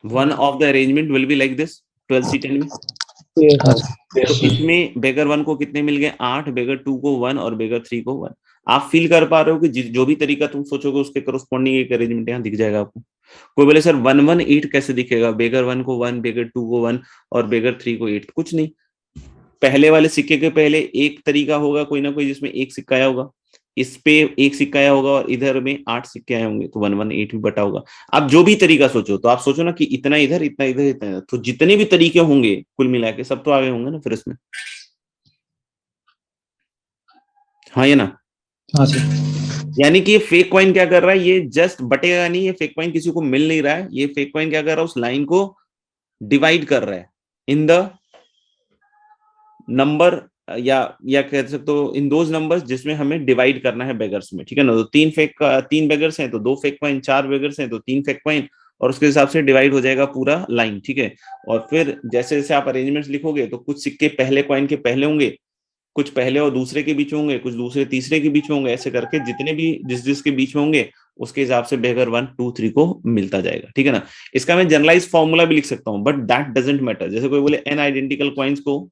One of the arrangement will be like this 12C10 में। तो इसमें बेगर 1 को कितने मिल गए, 8, बेगर 2 को 1 और बेगर 3 को 1। आप फील कर पा रहे हो कि जो भी तरीका तुम सोचोगे उसके करस्पॉन्डिंग एक अरेंजमेंट यहाँ दिख जाएगा आपको। कोई बोले सर 118 कैसे दिखेगा, बेगर 1 को 1, बेगर 2 को 1 और बेगर 3 को 8। कुछ नहीं, पहले वाले सिक्के के पहले एक तरीका होगा कोई ना कोई जिसमें एक सिक्का आया होगा, इस पे एक सिक्का आया होगा और इधर में 8 सिक्के आए होंगे, तो 118 भी बटा होगा। आप जो भी तरीका सोचो, तो आप सोचो ना कि इतना इधर इतना इधर इतना इधर, तो जितने भी तरीके होंगे कुल मिला के सब तो आगे होंगे ना फिर इसमें। हाँ ये ना। हाँ सर। यानी कि ये फेक कॉइन क्या कर रहा है, ये जस्ट बटेगा नहीं, ये फेक कॉइन किसी को मिल नहीं रहा है, ये फेक कॉइन क्या कर रहा है, उस लाइन को डिवाइड कर रहा है इन द नंबर, या कह सकते हो इन दोज नंबर्स जिसमें हमें डिवाइड करना है बेगर्स में, ठीक है ना। तो 3 बेगर्स हैं तो 2 फेक कॉइन, 4 बेगर्स हैं तो 3 फेक कॉइन, और उसके हिसाब से डिवाइड हो जाएगा पूरा लाइन, ठीक है। और फिर जैसे जैसे आप अरेंजमेंट्स लिखोगे तो कुछ सिक्के पहले कॉइन के पहले होंगे, कुछ पहले और दूसरे के बीच में होंगे, कुछ दूसरे तीसरे के बीच में होंगे, ऐसे करके जितने भी जिस जिसके बीच में होंगे उसके हिसाब से बेगर 1 2 3 को मिलता जाएगा, ठीक है ना। इसका मैं जनरलाइज फॉर्मूला भी लिख सकता हूँ, बट दैट डजेंट मैटर। जैसे कोई बोले एन आइडेंटिकल कॉइन्स को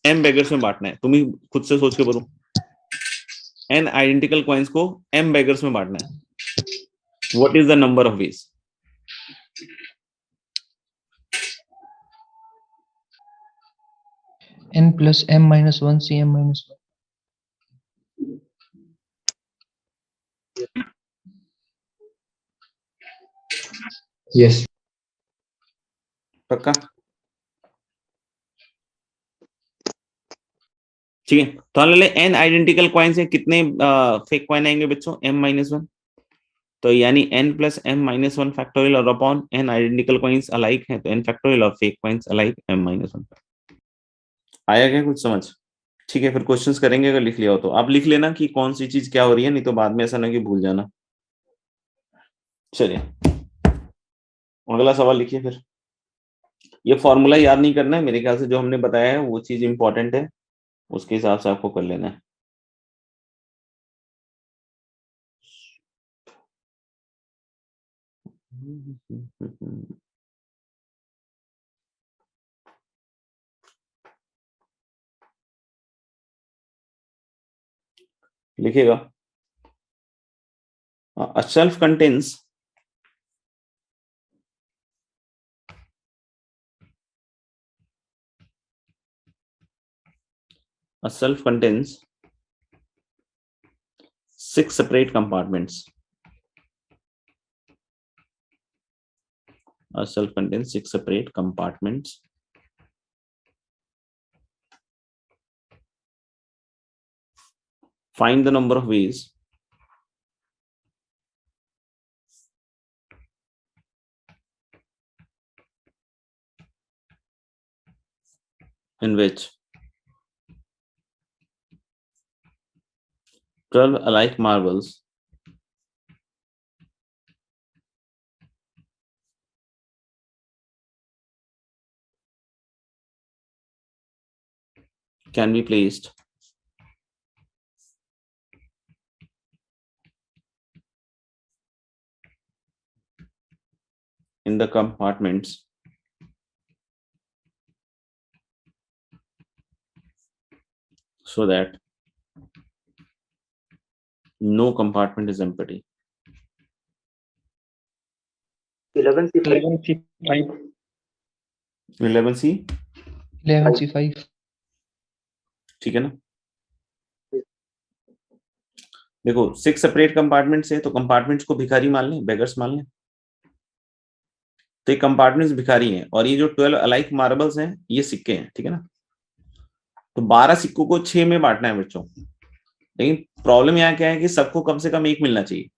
एम बेगर्स में बांटना है, तुम ही खुद से सोच के बोलो, एन आइडेंटिकल कॉइन्स को एम बेगर्स में बांटना है, what is the number of veg. n plus m minus 1 cm minus 1। Yes. पक्का, ठीक है। तो हम ले एन आइडेंटिकल कॉइन्स हैं, कितने फेक कॉइन आएंगे बच्चों, m-1। तो यानी n प्लस m-1 फैक्टोरियल और upon n identical coins alike हैं तो n फैक्टोरियल और फेक कॉइन्स अलाइक m-1। आया क्या कुछ समझ, ठीक है। फिर क्वेश्चंस करेंगे, अगर लिख लिया हो तो आप लिख लेना कि कौन सी चीज क्या हो रही है, नहीं तो बाद में ऐसा ना कि भूल जाना। चलिए अगला सवाल लिखिए। फिर ये फॉर्मूला याद नहीं करना है, मेरे ख्याल से जो हमने बताया है वो चीज इंपॉर्टेंट है, उसके हिसाब से आपको कर लेना है। लिखिएगा, a self contains a self contains 6 separate compartments. A self contains 6 separate compartments. Find the number of ways in which 12 alike marbles can be placed in the compartments so that no compartment is empty. 11C5. 11C 11C5 ठीक है ना। देखो 6 सेपरेट कंपार्टमेंट्स है, तो कंपार्टमेंट्स को भिखारी मान लें, बेगर्स मान लें। तो ये कंपार्टमेंट्स भिखारी हैं और ये जो 12 अलाइक मार्बल्स हैं ये सिक्के हैं, ठीक है ना। तो 12 सिक्कों को 6 में बांटना है बच्चों, लेकिन प्रॉब्लम यहाँ क्या है कि सबको कम से कम एक मिलना चाहिए।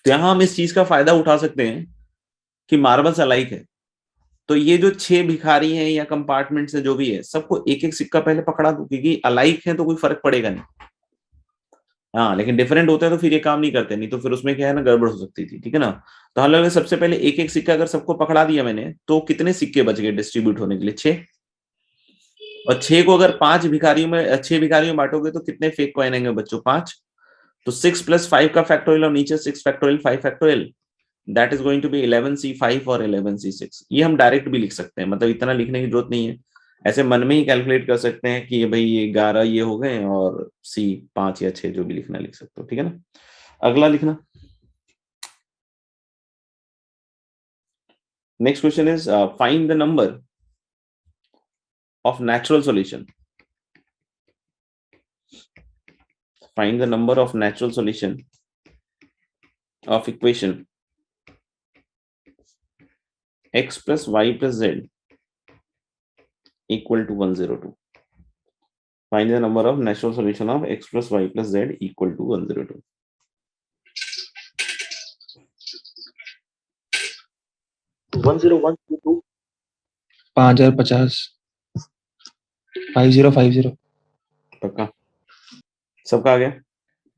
तो यहां हम इस चीज का फायदा उठा सकते हैं कि मार्बल्स अलाइक है, तो ये जो 6 भिखारी हैं या कंपार्टमेंट्स है जो भी है, सबको एक एक सिक्का पहले पकड़ा दो, क्योंकि अलाइक है तो कोई फर्क पड़ेगा नहीं। हाँ, लेकिन डिफरेंट होता है तो फिर ये काम नहीं करते, नहीं तो फिर उसमें क्या है ना, गड़बड़ हो सकती थी, ठीक है ना। तो हम लोग ने सबसे पहले एक एक सिक्का अगर सबको पकड़ा दिया मैंने, तो कितने सिक्के बच गए डिस्ट्रीब्यूट होने के लिए? 6। और 6 को अगर 6 भिखारियों में बांटोगे तो कितने फेक कॉइन आएंगे बच्चों? 5। तो 6 + 5 का फैक्टोरियल और नीचे 6 factorial 5 factorial, that is going to be 11C5 और 11C6। ये हम डायरेक्ट भी लिख सकते हैं, मतलब इतना लिखने की जरूरत नहीं है, ऐसे मन में ही कैलकुलेट कर सकते हैं कि भाई ये 11 ये हो गए और C 5 या 6 जो भी लिखना लिख सकते हो, ठीक है ना। अगला लिखना। Next question is find the number of natural solution. Find the number of natural solution of equation x + y + z equal to 102. Find the number of natural solution of x + y + z equal to 102. 10122. 5050 5050। पक्का सबका आ गया?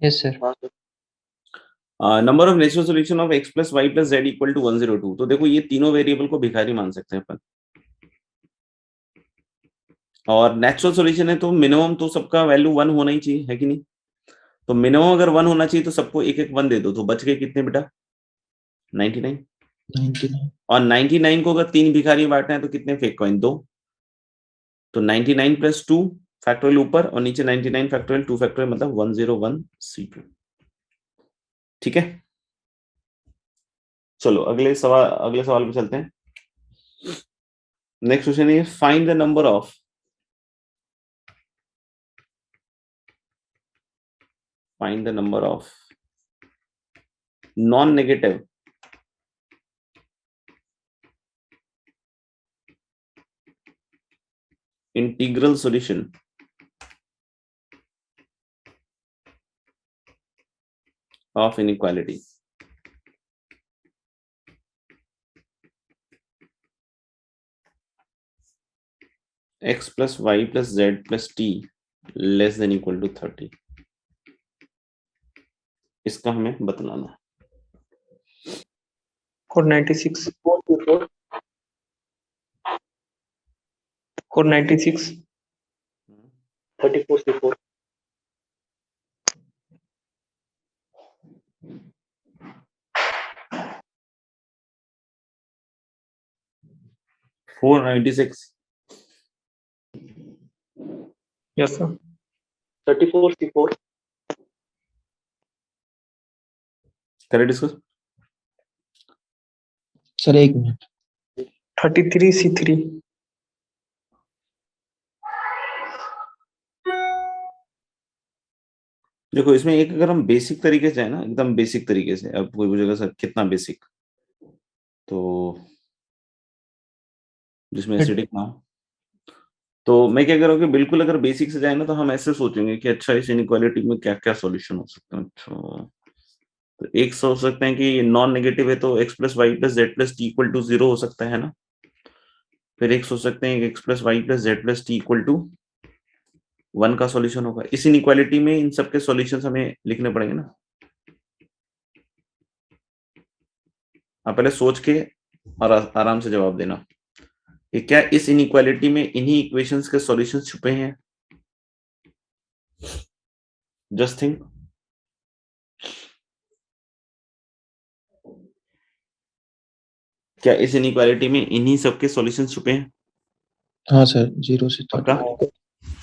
Yes sir. हाँ sir. Number of natural solution of x + y + z equal to 102। तो देखो ये तीनों वेरिएबल को भिखारी मान सकते हैं अपन, और नेचुरल सॉल्यूशन है तो मिनिमम तो सबका वैल्यू 1 होना ही चाहिए, है कि नहीं। तो मिनिमम अगर 1 होना चाहिए तो सबको एक एक 1 दे दो, तो बच गए कितने बेटा? 99। 99 और 99 को अगर 3 भिखारी बांटना है तो कितने फेक कॉइन? 2। तो 99 + 2 फैक्टोरियल ऊपर और नीचे 99 फैक्टोरियल 2 फैक्टोरियल, मतलब 101C2, ठीक है। चलो अगले सवाल पे चलते हैं। नेक्स्ट क्वेश्चन है find the number of non-negative integral solution of inequality x + y + z + t less than equal to 30। इसका हमें बतलाना है। 496 4C4. 496 34C4. 496 yes sir 34C4. करें डिस्कस। सर एक मिनट। 33C3 देखो इसमें एक अगर हम बेसिक तरीके से है ना, एकदम बेसिक तरीके से, अब कोई पूछेगा सर कितना बेसिक, तो जिसमें एसिडिक ना हो, तो मैं क्या करूँगा कि बिल्कुल अगर बेसिक से जाए ना तो हम ऐसे सोचेंगे कि अच्छा इस इनइक्वालिटी में क्या क्या सॉल्यूशन हो सकते हैं। अच्छा तो एक सोच सकते हैं कि नॉन नेगेटिव है तो x + y + z + t = 0 हो सकता है ना। फिर एक सोच सकते हैं कि x + y + z + t = 1 का सॉल्यूशन होगा। इस इनइक्वालिटी में इन सबके सॉल्यूशंस हमें लिखने पड़ेंगे ना। आप पहले सोच के और आराम से जवाब देना कि क्या इस इनइक्वालिटी में इन्हीं इक्वेशंस के सॉल्यूशंस छुपे हैं। Just think. क्या इस इनइक्वालिटी में इन्हीं सबके सॉल्यूशन छुपे हैं? हाँ सर, 0 से पक्का? 30।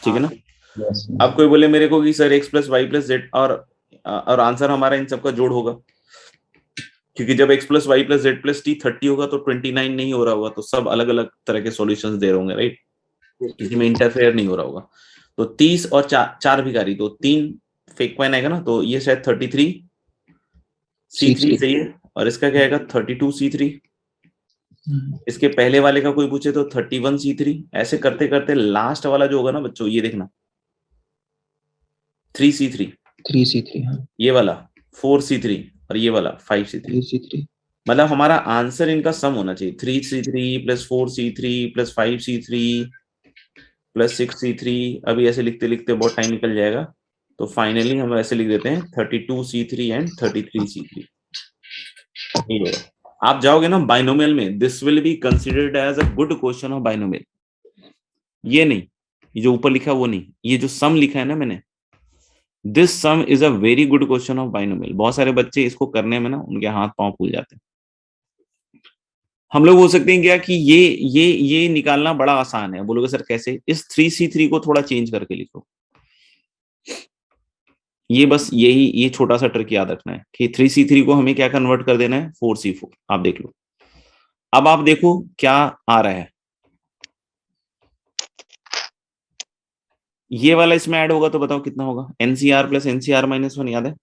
ठीक है ना? Yes. अब कोई बोले मेरे को कि sir x plus y plus z और आंसर हमारा इन सबका जोड़ होगा, क्योंकि जब x plus y plus z plus t 30 होगा तो 29 नहीं हो रहा होगा, तो सब अलग अलग तरह के सॉल्यूशंस दे रहे होंगे, राइट? किसी में इंटरफेयर नहीं हो रहा होगा। तो 30 और 4 भिखारी, तो 3 फेक पॉइंट आएगा ना, तो ये शायद 33 C3 सही है, और इसका क्या आएगा 32 C3। इसके पहले वाले का कोई पूछे तो 31 C3। ऐसे करते करते लास्ट वाला जो होगा ना बच्चों, ये देखना 3C3, 3C3, हाँ, ये वाला 4C3 और ये वाला 5C3। 3C3। मतलब हमारा आंसर इनका सम होना चाहिए 3C3 plus 4C3 plus 5C3 plus 6C3। अभी ऐसे लिखते लिखते बहुत टाइम निकल जाएगा, तो फाइनली हम ऐसे लिख देते हैं 32C3 एंड 33C3। आप जाओगे ना बाइनोमियल में, this will be considered as a good question of binomial. ये नहीं, ये जो ऊपर लिखा वो नहीं, ये जो सम लिखा है ना मैंने, this some is a very good question of binomial. बहुत सारे बच्चे इसको करने में ना उनके हाथ पांव फूल जाते हैं। हम लोग बोल सकते हैं क्या कि ये निकालना बड़ा आसान है। बोलोगे सर कैसे? इस 3C3 को थोड़ा चेंज करके लिखो। ये बस यही, ये छोटा सा ट्रिक याद रखना है कि 3C3 को हमें क्या कन्वर्ट कर देना है 4C4। आप देख लो, अब आप देखो क्या आ रहा है। ये वाला इसमें ऐड होगा तो बताओ कितना होगा? NCR प्लस NCR माइनस 1 याद है?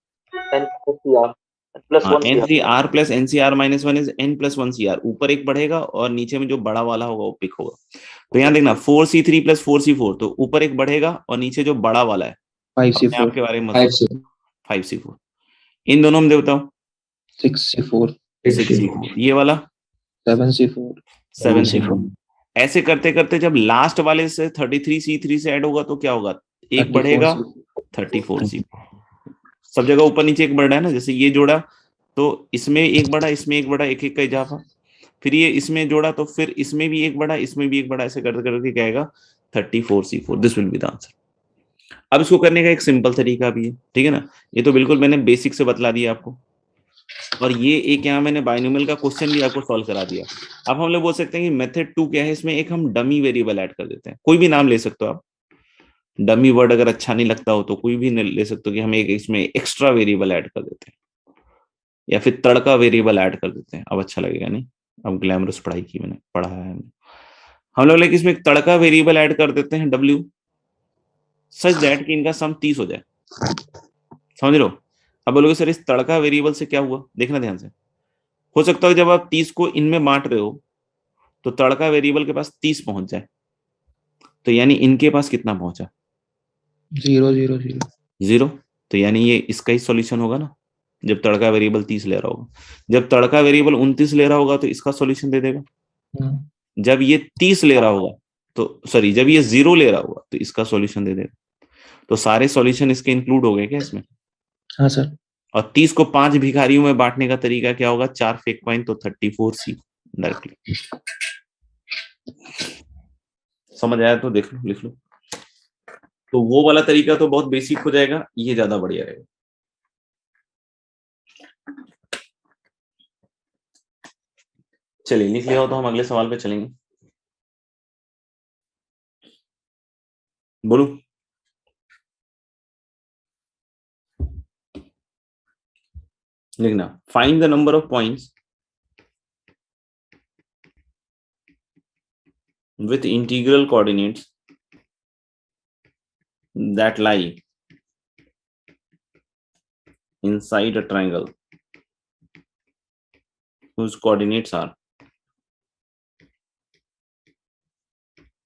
NCR प्लस हाँ, 1 CR। NCR plus NCR minus 1 is N plus 1 CR। ऊपर एक बढ़ेगा और नीचे में जो बड़ा वाला होगा वो पिक होगा। तो यहाँ देखना 4C3 प्लस 4C4, तो ऊपर एक बढ़ेगा और नीचे जो बड़ा वाला है 5C4, आपके बारे में मत सोचो, 5C4। इन दोनों में बताओ 6C4, 6C4, ये वाला 7C4, 7C4। ऐसे करते करते जब लास्ट वाले से 33C3 से ऐड होगा तो क्या होगा? एक बढ़ेगा 34C4। सब जगह ऊपर नीचे एक बढ़ रहा है ना, जैसे ये जोड़ा तो इसमें एक बढ़ा, इसमें एक बढ़ा, एक एक का इजाफा। फिर ये इसमें जोड़ा तो फिर इसमें भी एक बढ़ा, इसमें भी एक बढ़ा, ऐसे करते करके क्या आएगा 34C4। This will be the answer. अब इसको करने का एक सिंपल तरीका भी है, ठीक है ना? ये तो बिल्कुल मैंने बेसिक से बतला दिया आपको, और ये एक यहाँ मैंने बाइनोमियल का क्वेश्चन भी आपको सॉल्व करा दिया। अब हम लोग बोल सकते हैं कि मेथड 2 क्या है, इसमें एक हम डमी वेरिएबल ऐड कर देते हैं। कोई भी नाम ले सकते हो आप, डमी वर्ड अगर अच्छा नहीं लगता हो तो कोई भी ले सकते हो कि हम एक इसमें एक्स्ट्रा वेरिएबल ऐड कर देते हैं, या फिर तड़का वेरिएबल ऐड कर देते हैं। अब अच्छा लगेगा नहीं? अब ग्लैमरस पढ़ाई की मैंने, पढ़ा है हम लोग, लेकिन इसमें एक तड़का वेरिएबल ऐड कर देते हैं W, सच दैट कि इनका सम 30 हो जाए। समझ रहे हो? अब बोलोगे सर इस तड़का वेरिएबल से क्या हुआ, देखना ध्यान से। हो सकता है जब आप 30 को इनमें बांट रहे हो तो तड़का वेरिएबल के पास 30 पहुंच जाए, तो यानी इनके पास कितना पहुंचा? 0 0 0। 0। तो यानी ये इसका ही सॉल्यूशन होगा ना, जब तड़का वेरिएबल 30 ले रहा होगा। जब तड़का वेरिएबल 29 ले रहा होगा तो इसका सॉल्यूशन दे देगा। जब ये 30 ले रहा होगा तो सॉरी, जब ये 0 ले रहा होगा तो इसका सॉल्यूशन दे देगा। तो सारे सॉल्यूशन इसके इंक्लूड हो गए क्या इसमें? हाँ सर। और 30 को 5 भिखारियों में बांटने का तरीका क्या होगा? 4 फेक पॉइंट, तो 34C डायरेक्टली। समझ आया तो देख लो, लिख लो। तो वो वाला तरीका तो बहुत बेसिक हो जाएगा, ये ज्यादा बढ़िया रहेगा। चलिए लिख लिया हो तो हम अगले सवाल पे चलेंगे। बोलो। लिखना, find the number of points with integral coordinates that lie inside a triangle whose coordinates are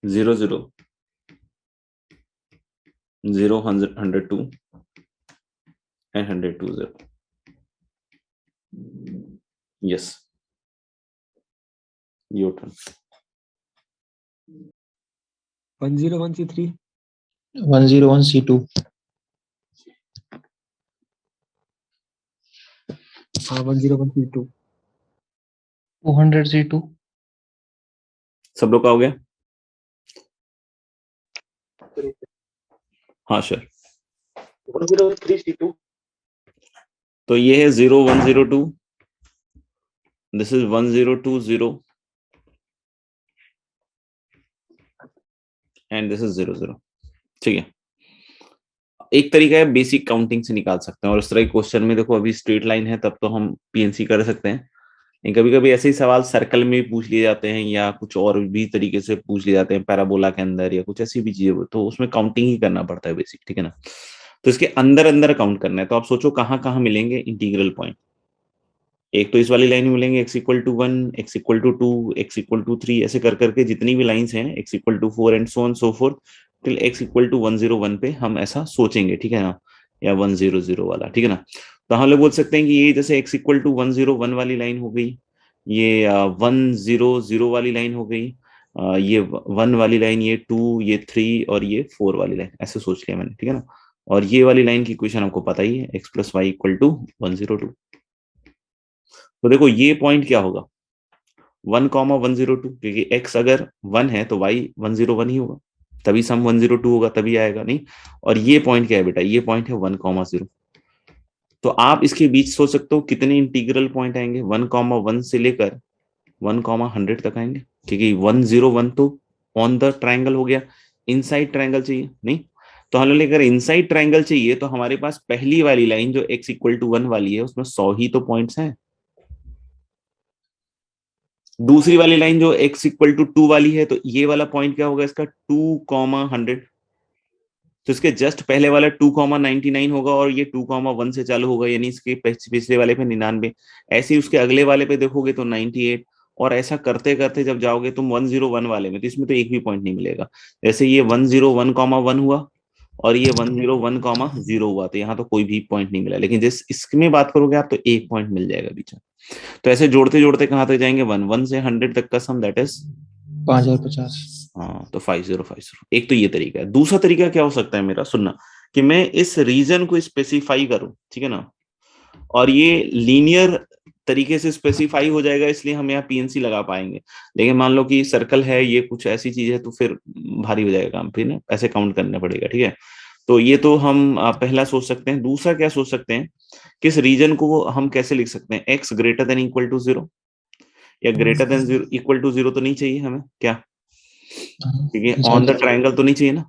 0 0 0 102 and 102 0. Yes, your turn. 101 C3, 101 C2, 101 C2, 200 C2, सब लोग का हो गया? हाँ सर। 103 C2, तो ये है 0102 this is 1020 and this is 00। ठीक है, एक तरीका है बेसिक काउंटिंग से निकाल सकते हैं, और इस तरह के क्वेश्चन में देखो अभी स्ट्रेट लाइन है तब तो हम पीएनसी कर सकते हैं। कभी कभी ऐसे ही सवाल सर्कल में पूछ लिए जाते हैं या कुछ और भी तरीके से पूछ लिए जाते हैं, पैराबोला के अंदर या कुछ ऐसी भी चीजें, तो उसमें काउंटिंग ही करना पड़ता है बेसिक, ठीक है ना। तो इसके अंदर अंदर काउंट करना है, तो आप सोचो कहाँ कहाँ मिलेंगे इंटीग्रल पॉइंट। एक तो इस वाली लाइन में मिलेंगे x=1, x=2, x=3, ऐसे कर करके जितनी भी लाइंस हैं x=4 and so on so fourth till x=101 पे हम ऐसा सोचेंगे, ठीक है ना, या 100 वाला, ठीक है ना। तो हम लोग बोल सकते हैं कि ये जैसे x=101 वाली लाइन हो गई, ये 100 वाली लाइन हो गई, ये 1 वाली लाइन, ये 2, ये 3 और ये 4 वाली लाइन, ऐसे सोच लिया मैंने, ठीक है ना। और ये वाली लाइन की इक्वेशन आपको पता ही है, x+y=102। तो देखो ये पॉइंट क्या होगा, 1,102, क्योंकि x अगर 1 है तो y 101 ही होगा, तभी सम 102 होगा, तभी आएगा नहीं। और ये पॉइंट क्या है बेटा, ये पॉइंट है 1,0। तो आप इसके बीच सोच सकते हो कितने इंटीग्रल पॉइंट आएंगे, 1,1 से लेकर 1,100 तक आएंगे, क्योंकि 101 तो ऑन द ट्रायंगल हो गया, इनसाइड ट्रायंगल चाहिए नहीं। तो हम लोग अगर इनसाइड ट्रायंगल चाहिए तो हमारे पास पहली वाली लाइन जो x=1 वाली है उसमें 100 ही तो पॉइंट्स हैं। दूसरी वाली लाइन जो x=2 वाली है, तो ये वाला पॉइंट क्या होगा इसका, 2,100। तो इसके जस्ट पहले वाला 2,99 होगा और ये 2,1 से चालू होगा, यानी इसके पिछले वाले पे 99। ऐसे ही उसके अगले वाले पे देखोगे तो 98, और ऐसा करते करते जब जाओगे तुम 101 वाले में, तो इसमें तो एक भी पॉइंट नहीं मिलेगा। जैसे ये 101,1 हुआ और ये 101,0 हुआ, तो यहाँ तो कोई भी पॉइंट नहीं मिला, लेकिन जिस इसमें बात करोगे आप तो एक पॉइंट मिल जाएगा बीच में। तो ऐसे जोड़ते जोड़ते कहाँ तक जाएंगे, 1 से 100 तक का सम, दैट इज 5050। हाँ, तो 5050। एक तो ये तरीका है। दूसरा तरीका क्या हो सकता है मेरा, सुनना, कि मैं इस रीजन को स्पेसिफाई करूं, ठीक है ना, और ये लीनियर तरीके से स्पेसिफाई हो जाएगा, इसलिए हम यहाँ पीएनसी लगा पाएंगे। लेकिन मान लो कि सर्कल है, ये कुछ ऐसी चीज है, तो फिर भारी हो जाएगा काम, फिर ना ऐसे काउंट करना पड़ेगा, ठीक है। तो ये तो हम पहला सोच सकते हैं। दूसरा क्या सोच सकते हैं, किस रीजन को हम कैसे लिख सकते हैं, x= 0 या >0 तो नहीं चाहिए हमें क्या, क्योंकि ऑन द ट्राइंगल तो नहीं चाहिए ना,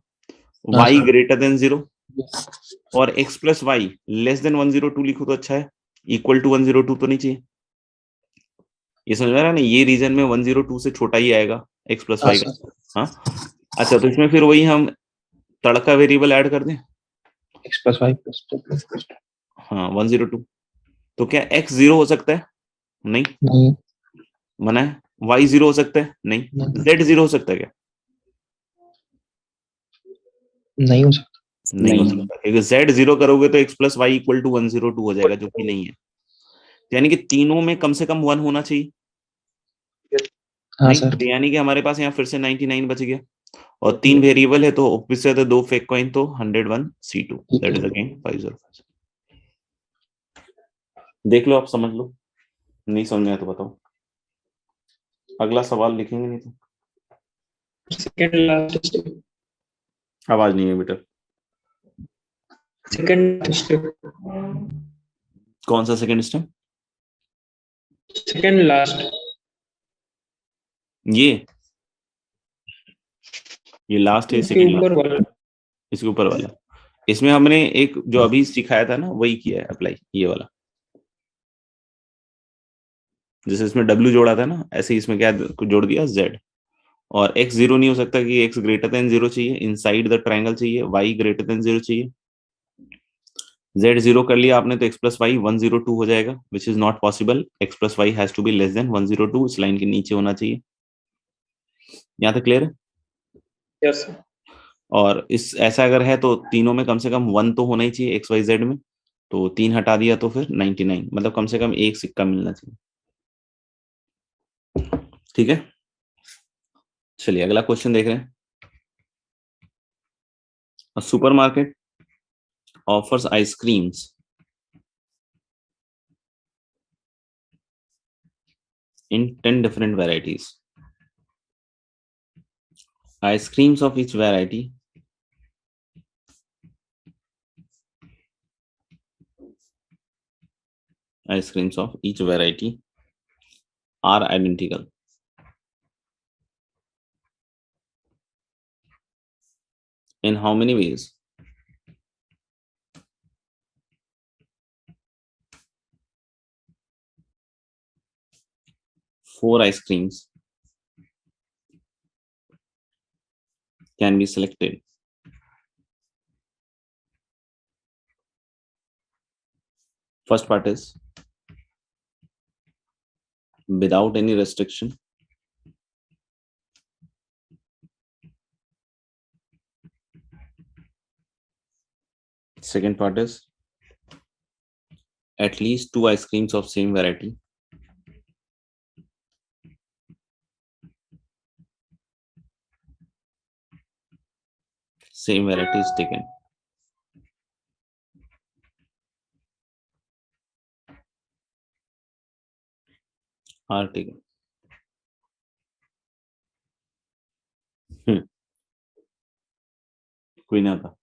y>0 और x+y<102 लिखो तो अच्छा है, =102 तो नहीं चाहिए। ये समझ में आ रहा है ना, ये रीजन में 102 से छोटा ही आएगा x+y का। हाँ, अच्छा, तो इसमें फिर वही हम तड़का वेरिएबल ऐड कर दें, x+y+2++2। हाँ 102। तो क्या x 0 हो सकता है, नहीं नहीं मना है। y 0 हो सकता है, नहीं। z 0 हो सकता है क्या, नहीं हो सकता। नहीं हो सकता, क्योंकि z 0 करोगे तो x+y=102 हो जाएगा, जो कि नहीं है। यानी कि तीनों में कम से कम 1 होना चाहिए, हाँ नहीं सर। तो यानी कि हमारे पास यहाँ फिर से 99 बच गया, और 3 वेरिएबल है तो ऑब्वियसली तो 2 फेक कॉइन, तो 101 C2, दैट इज अगेन 505। देख लो, आप समझ लो, नहीं समझ में आया तो बताओ, अगला सवाल लिखेंगे नहीं तो। Second last step. आवाज नहीं है बेटा, सेकंड स्टेप। कौन सा सेकंड स्टेप, सेकंड लास्ट। ये लास्ट है, इसके सेकंड ऊपर लास्ट, वाला। इसके ऊपर वाला। इसमें हमने एक जो अभी सिखाया था ना वही किया है अप्लाई, ये वाला, जैसे इसमें W जोड़ा था ना, ऐसे ही इसमें क्या जोड़ दिया, Z। और x 0 नहीं हो सकता कि x>0 चाहिए, इनसाइड द ट्राइंगल चाहिए, y>0 चाहिए। Z 0 कर लिया आपने तो x+y 102 हो जाएगा, which is not possible, x+y has to be less than 102, इस लाइन के नीचे होना चाहिए। यहाँ तक क्लियर है। Yes sir. और इस ऐसा अगर है तो तीनों में कम से कम 1 तो होना ही चाहिए x y z में, तो 3 हटा दिया तो फिर 99, मतलब कम से कम एक सिक्का मिलना चाहिए, ठीक है। चलिए अगला क्वेश्चन देख रहे हैं। A supermarket offers ice creams in 10 different varieties. Ice creams of each variety are identical. In how many ways? Four ice creams can be selected. First part is without any restriction. Second part is at least two ice creams of same variety. Same variety is taken. Are taken. कोई नहीं आता।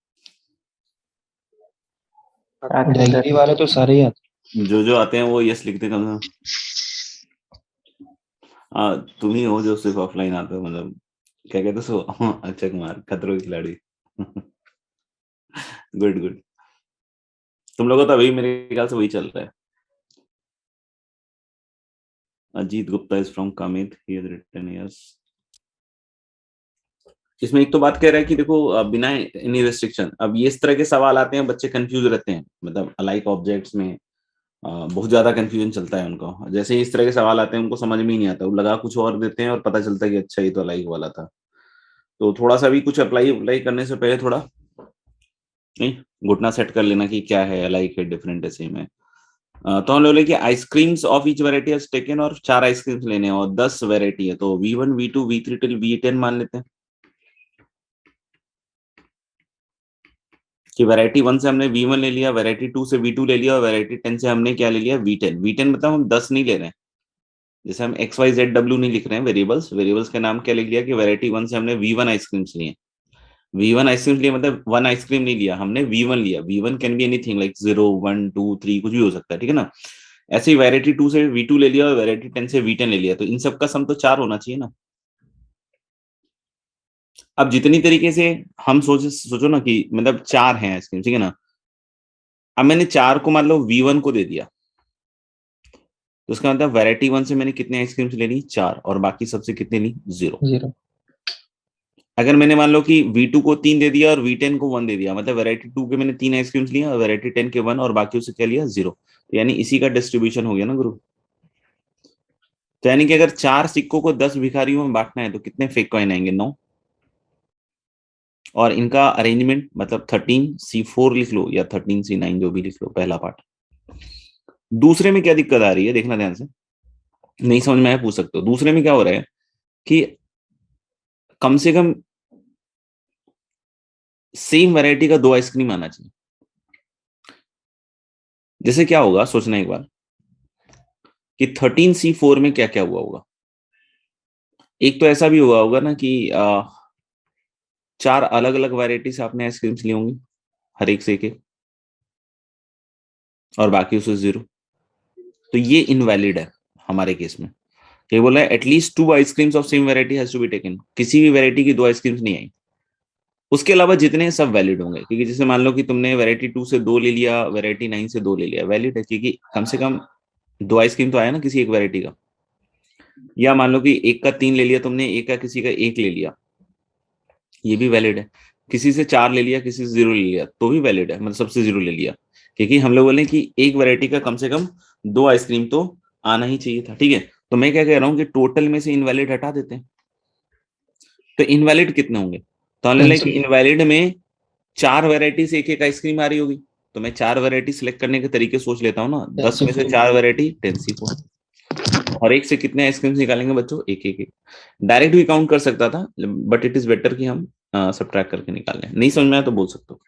डायरी वाले तो सारे ही आते जो आते हैं वो यस लिखते कम से कम। तुम ही हो जो सिर्फ ऑफलाइन आते हो, मतलब क्या कहते सो अक्षय कुमार खतरों के खिलाड़ी। Good good. तुम लोगों तो अभी मेरे ख्याल से वही चल रहा है। अजीत गुप्ता इज फ्रॉम कामित, ही हैज रिटन यस। इसमें एक तो बात कह रहा है कि देखो बिना एनी रेस्ट्रिक्शन, अब ये इस तरह के सवाल आते हैं, बच्चे कंफ्यूज रहते हैं, मतलब अलाइक ऑब्जेक्ट्स में बहुत ज्यादा कंफ्यूजन चलता है उनको। जैसे ही इस तरह के सवाल आते हैं उनको समझ में ही नहीं आता, वो लगा कुछ और देते हैं और पता चलता है कि अच्छा ये तो अलाइक वाला था। तो थोड़ा सा भी कुछ अप्लाई करने से पहले थोड़ा नहीं घुटना सेट कर लेना कि क्या है, अलाइक है, डिफरेंट है, सेम है। तो हम लोग लेके ice creams of each variety has taken, और 4 आइसक्रीम्स लेने हैं और 10 वेराइटी है, तो V1 V2 V3 till V10 मान लेते हैं कि वैरायटी 1 से हमने V1 ले लिया, वैरायटी 2 से V2 ले लिया, और वैरायटी 10 से हमने क्या ले लिया, V10। V10 मतलब हम 10 नहीं ले रहे हैं, जैसे हम XYZW नहीं लिख रहे हैं वेरिएबल्स के नाम क्या लिख लिया कि वैरायटी 1 से हमने V1 आइसक्रीम्स लिए। V1 आइसक्रीम लिए मतलब 1 आइसक्रीम नहीं लिया हमने, V1 लिया। V1 can be anything like 0 1 2 3 कुछ भी हो सकता है, ठीक है ना। ऐसे ही वैरायटी 2 से V2 ले लिया और वैरायटी 10 से V10 ले लिया, तो इन सब का सम तो 4 होना चाहिए ना। अब जितनी तरीके से हम सोचो ना कि मतलब 4 हैं आइसक्रीम, ठीक है ना। अब मैंने 4 को मान लो V1 को दे दिया, तो उसका मतलब वैरायटी 1 से मैंने कितने आइसक्रीम्स ले ली, 4, और बाकी सबसे कितने ली, 0। 0। अगर मैंने मान लो कि V2 को 3 दे दिया और V10 को 1 दे दिया, मतलब वैरायटी 2 के मैंने 3 आइसक्रीम्स लिया और वैरायटी 10 के 1, और बाकी उसे क्या लिया, 0। तो यानी इसी का डिस्ट्रीब्यूशन हो गया ना गुरु। तो यानी कि अगर 4 सिक्कों को 10 भिखारियों में बांटना है तो कितने फेक कॉइन आएंगे, 9। और इनका अरेंजमेंट मतलब 13C4 लिख लो या 13C9 जो भी लिख लो, पहला पार्ट। दूसरे में क्या दिक्कत आ रही है देखना ध्यान से, नहीं समझ में आया पूछ सकते हो। दूसरे में क्या हो रहा है कि कम से कम सेम वैरायटी का 2 आइसक्रीम आना चाहिए। जैसे क्या होगा सोचना एक बार कि 13C4 में क्या क्या हुआ होगा। एक तो ऐसा भी हुआ होगा ना कि 4 अलग अलग वैरायटी से आपने आइसक्रीम्स ली होंगी, हर एक से एक, और बाकी उसे 0। तो ये इनवैलिड है हमारे केस में। ये बोला है at least 2 ice creams of same variety has to be taken, किसी भी वैरायटी की 2 आइसक्रीम्स नहीं आई। उसके अलावा जितने सब वैलिड होंगे, क्योंकि जैसे मान लो कि तुमने वैरायटी 2 से 2 ले लिया, वैरायटी 9 से 2 ले लिया, वैलिड है, क्योंकि कम से कम 2 आइसक्रीम तो आया ना किसी एक वैरायटी का। या मान लो कि एक का 3 ले लिया तुमने, एक का किसी का 1 ले लिया, ये भी वैलिड है। किसी से 4 ले लिया, किसी से 0 ले लिया, तो भी वैलिड है, मतलब सबसे 0 ले लिया, क्योंकि हम लोग बोले कि एक वैरायटी का कम से कम 2 आइसक्रीम तो आना ही चाहिए था, ठीक है। तो मैं क्या कह रहा हूँ कि टोटल में से इनवैलिड हटा देते हैं, तो इनवैलिड कितने होंगे, तो हमने लाइक इनवैलिड में 4 वैरायटी से एक एक आइसक्रीम आ रही होगी। तो मैं 4 वैरायटी सिलेक्ट करने के तरीके सोच लेता हूँ ना, 10 में से 4 वैरायटी 10C4, और एक से कितने आइसक्रीम्स निकालेंगे बच्चों, एक एक एक। डायरेक्ट भी काउंट कर सकता था, बट इट इज बेटर कि हम सबट्रैक्ट करके निकाल लें। नहीं समझ में आया तो बोल सकते हो,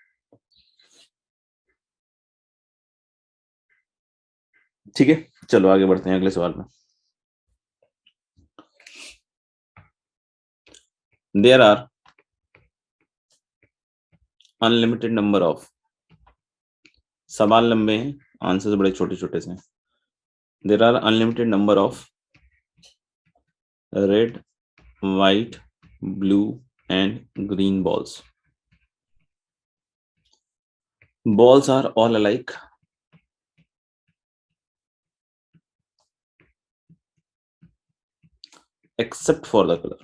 ठीक है। चलो आगे बढ़ते हैं अगले सवाल में। There are unlimited number of, सवाल लंबे हैं, आंसर्स बड़े छोटे छोटे से हैं। There are unlimited number of red, white, blue and green balls. Balls are all alike. Except for the color.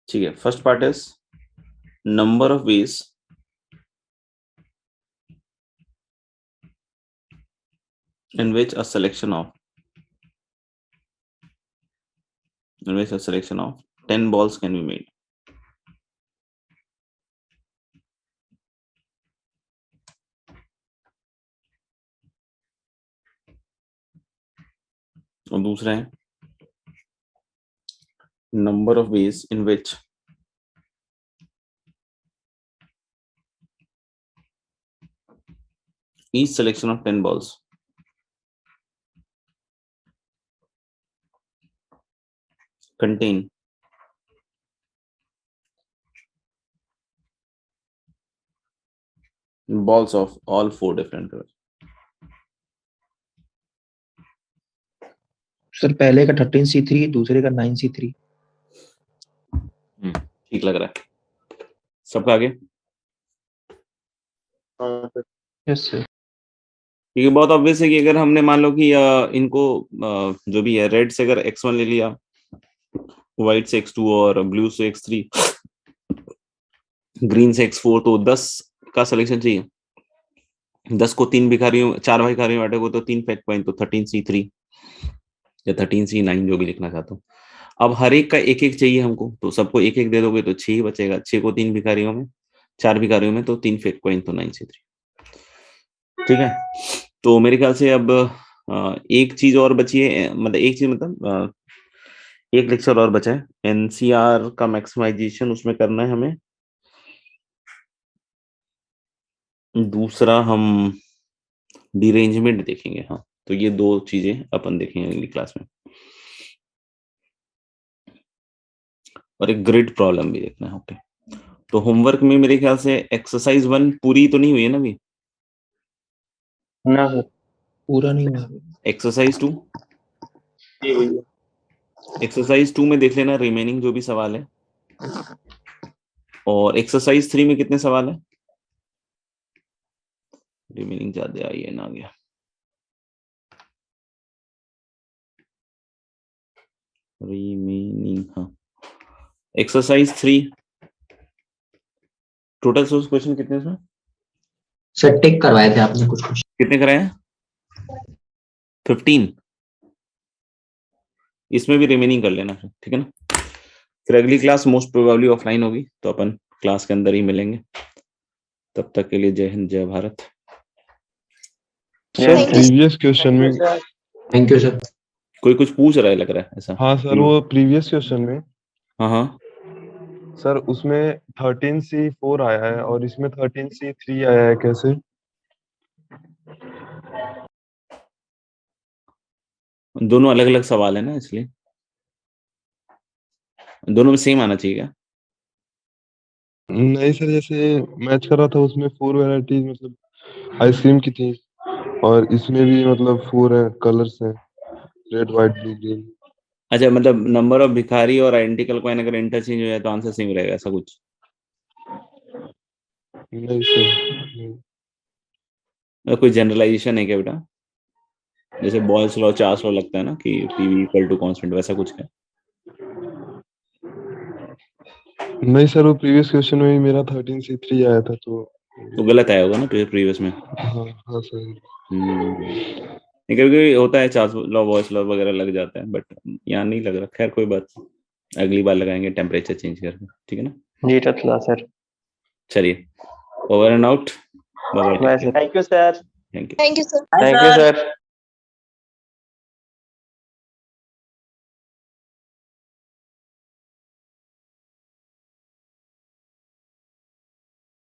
ठीक है, first part is number of ways in which a selection of 10 balls can be made. और दूसरा है number of ways in which each selection of 10 balls contain balls of all 4 different colors. Sir पहले का 13C3, दूसरे का 9C3। ठीक लग रहा है सबका आगे? Yes sir. ये बहुत ऑब्वियस है कि अगर हमने मान लो कि इनको जो भी है रेड से अगर x1 ले लिया, व्हाइट से x2 और ब्लू से x3, ग्रीन से x4, तो 10 का सिलेक्शन चाहिए। 10 को 4 भिखारियों बांटे को तो 3 फैक्ट पॉइंट, तो 13C3 या 13C9 जो भी लिखना चाहता हूँ। अब हर एक का एक एक चाहिए हमको, तो सबको एक एक दे दोगे तो 6 ही बचेगा। 6 को 4 भिखारियों में तो 3 फैक्ट पॉइंट, तो 9C3। ठीक है, तो मेरे ख्याल से अब एक चीज और बची है, मतलब एक लेक्चर और बचा है एनसीआर का मैक्सिमाइजेशन, उसमें करना है हमें। दूसरा हम डिरेंजमेंट देखेंगे। हाँ, तो ये 2 चीजें अपन देखेंगे अगली क्लास में, और एक ग्रिड प्रॉब्लम भी देखना है। ओके, तो होमवर्क में मेरे ख्याल से एक्सरसाइज 1 पूरी तो नहीं हुई है ना अभी? ना सर, पूरा नहीं हुआ। एक्सरसाइज 2 ये हुई है। एक्सरसाइज 2 में देख लेना रिमेनिंग जो भी सवाल है। और एक्सरसाइज 3 में कितने सवाल है? रिमेनिंग ज्यादा आई है ना, आ गया। रिमेनिंग, हाँ, एक्सरसाइज 3 टोटल सोर्स क्वेश्चन कितने इसमें? सर टिक करवाए थे आपने कुछ कुछ। कितने कराए? 15। इसमें भी रिमेनिंग कर लेना फिर, ठीक है ना। फिर अगली क्लास मोस्ट प्रोबेबली ऑफलाइन होगी, तो अपन क्लास के अंदर ही मिलेंगे। तब तक के लिए जय हिंद, जय भारत। सर प्रीवियस क्वेश्चन में, थैंक यू सर। कोई कुछ पूछ रहा है लग रहा है ऐसा? हाँ सर, वो प्रीवियस क्वेश्चन में हाँ सर उसमें 13C4 आया है और इसमें 13C3 आया है, कैसे? दोनों अलग अलग सवाल है ना, इसलिए दोनों में सेम आना चाहिए क्या? नहीं सर, जैसे मैच कर रहा था उसमें 4 वैरायटीज मतलब आइसक्रीम की थी, और इसमें भी मतलब 4 है, कलर्स हैं, रेड व्हाइट ब्लू ग्रीन। अच्छा, मतलब नंबर ऑफ भिखारी और आइडेंटिकल कॉइन अगर इंटरचेंज हो जाए तो आंसर सेम रहेगा, ऐसा कुछ? नहीं सर, नहीं। कोई जनरलाइजेशन है क्या बेटा? जैसे बॉयल्स लॉ, चार्ल्स लॉ लगता है ना कि पीवी इक्वल टू कांस्टेंट, वैसा कुछ है? नहीं सर, वो प्रीवियस क्वेश्चन में ही मेरा 13C3 आया था, तो गलत आया होगा ना प्रीवियस में। हाँ हाँ सर। कभी कभी होता है, चार्ल्स लॉ, बॉयल्स लॉ वगैरह लग जाता है, बट यहाँ नहीं लग रहा। खैर कोई बात, अगली बार लगाएंगे टेम्परेचर चेंज करके, ठीक है ना। जी टचला सर। चलिए, over and out. Bye bye. Thank you sir. Thank you. Thank you sir. Thank you sir.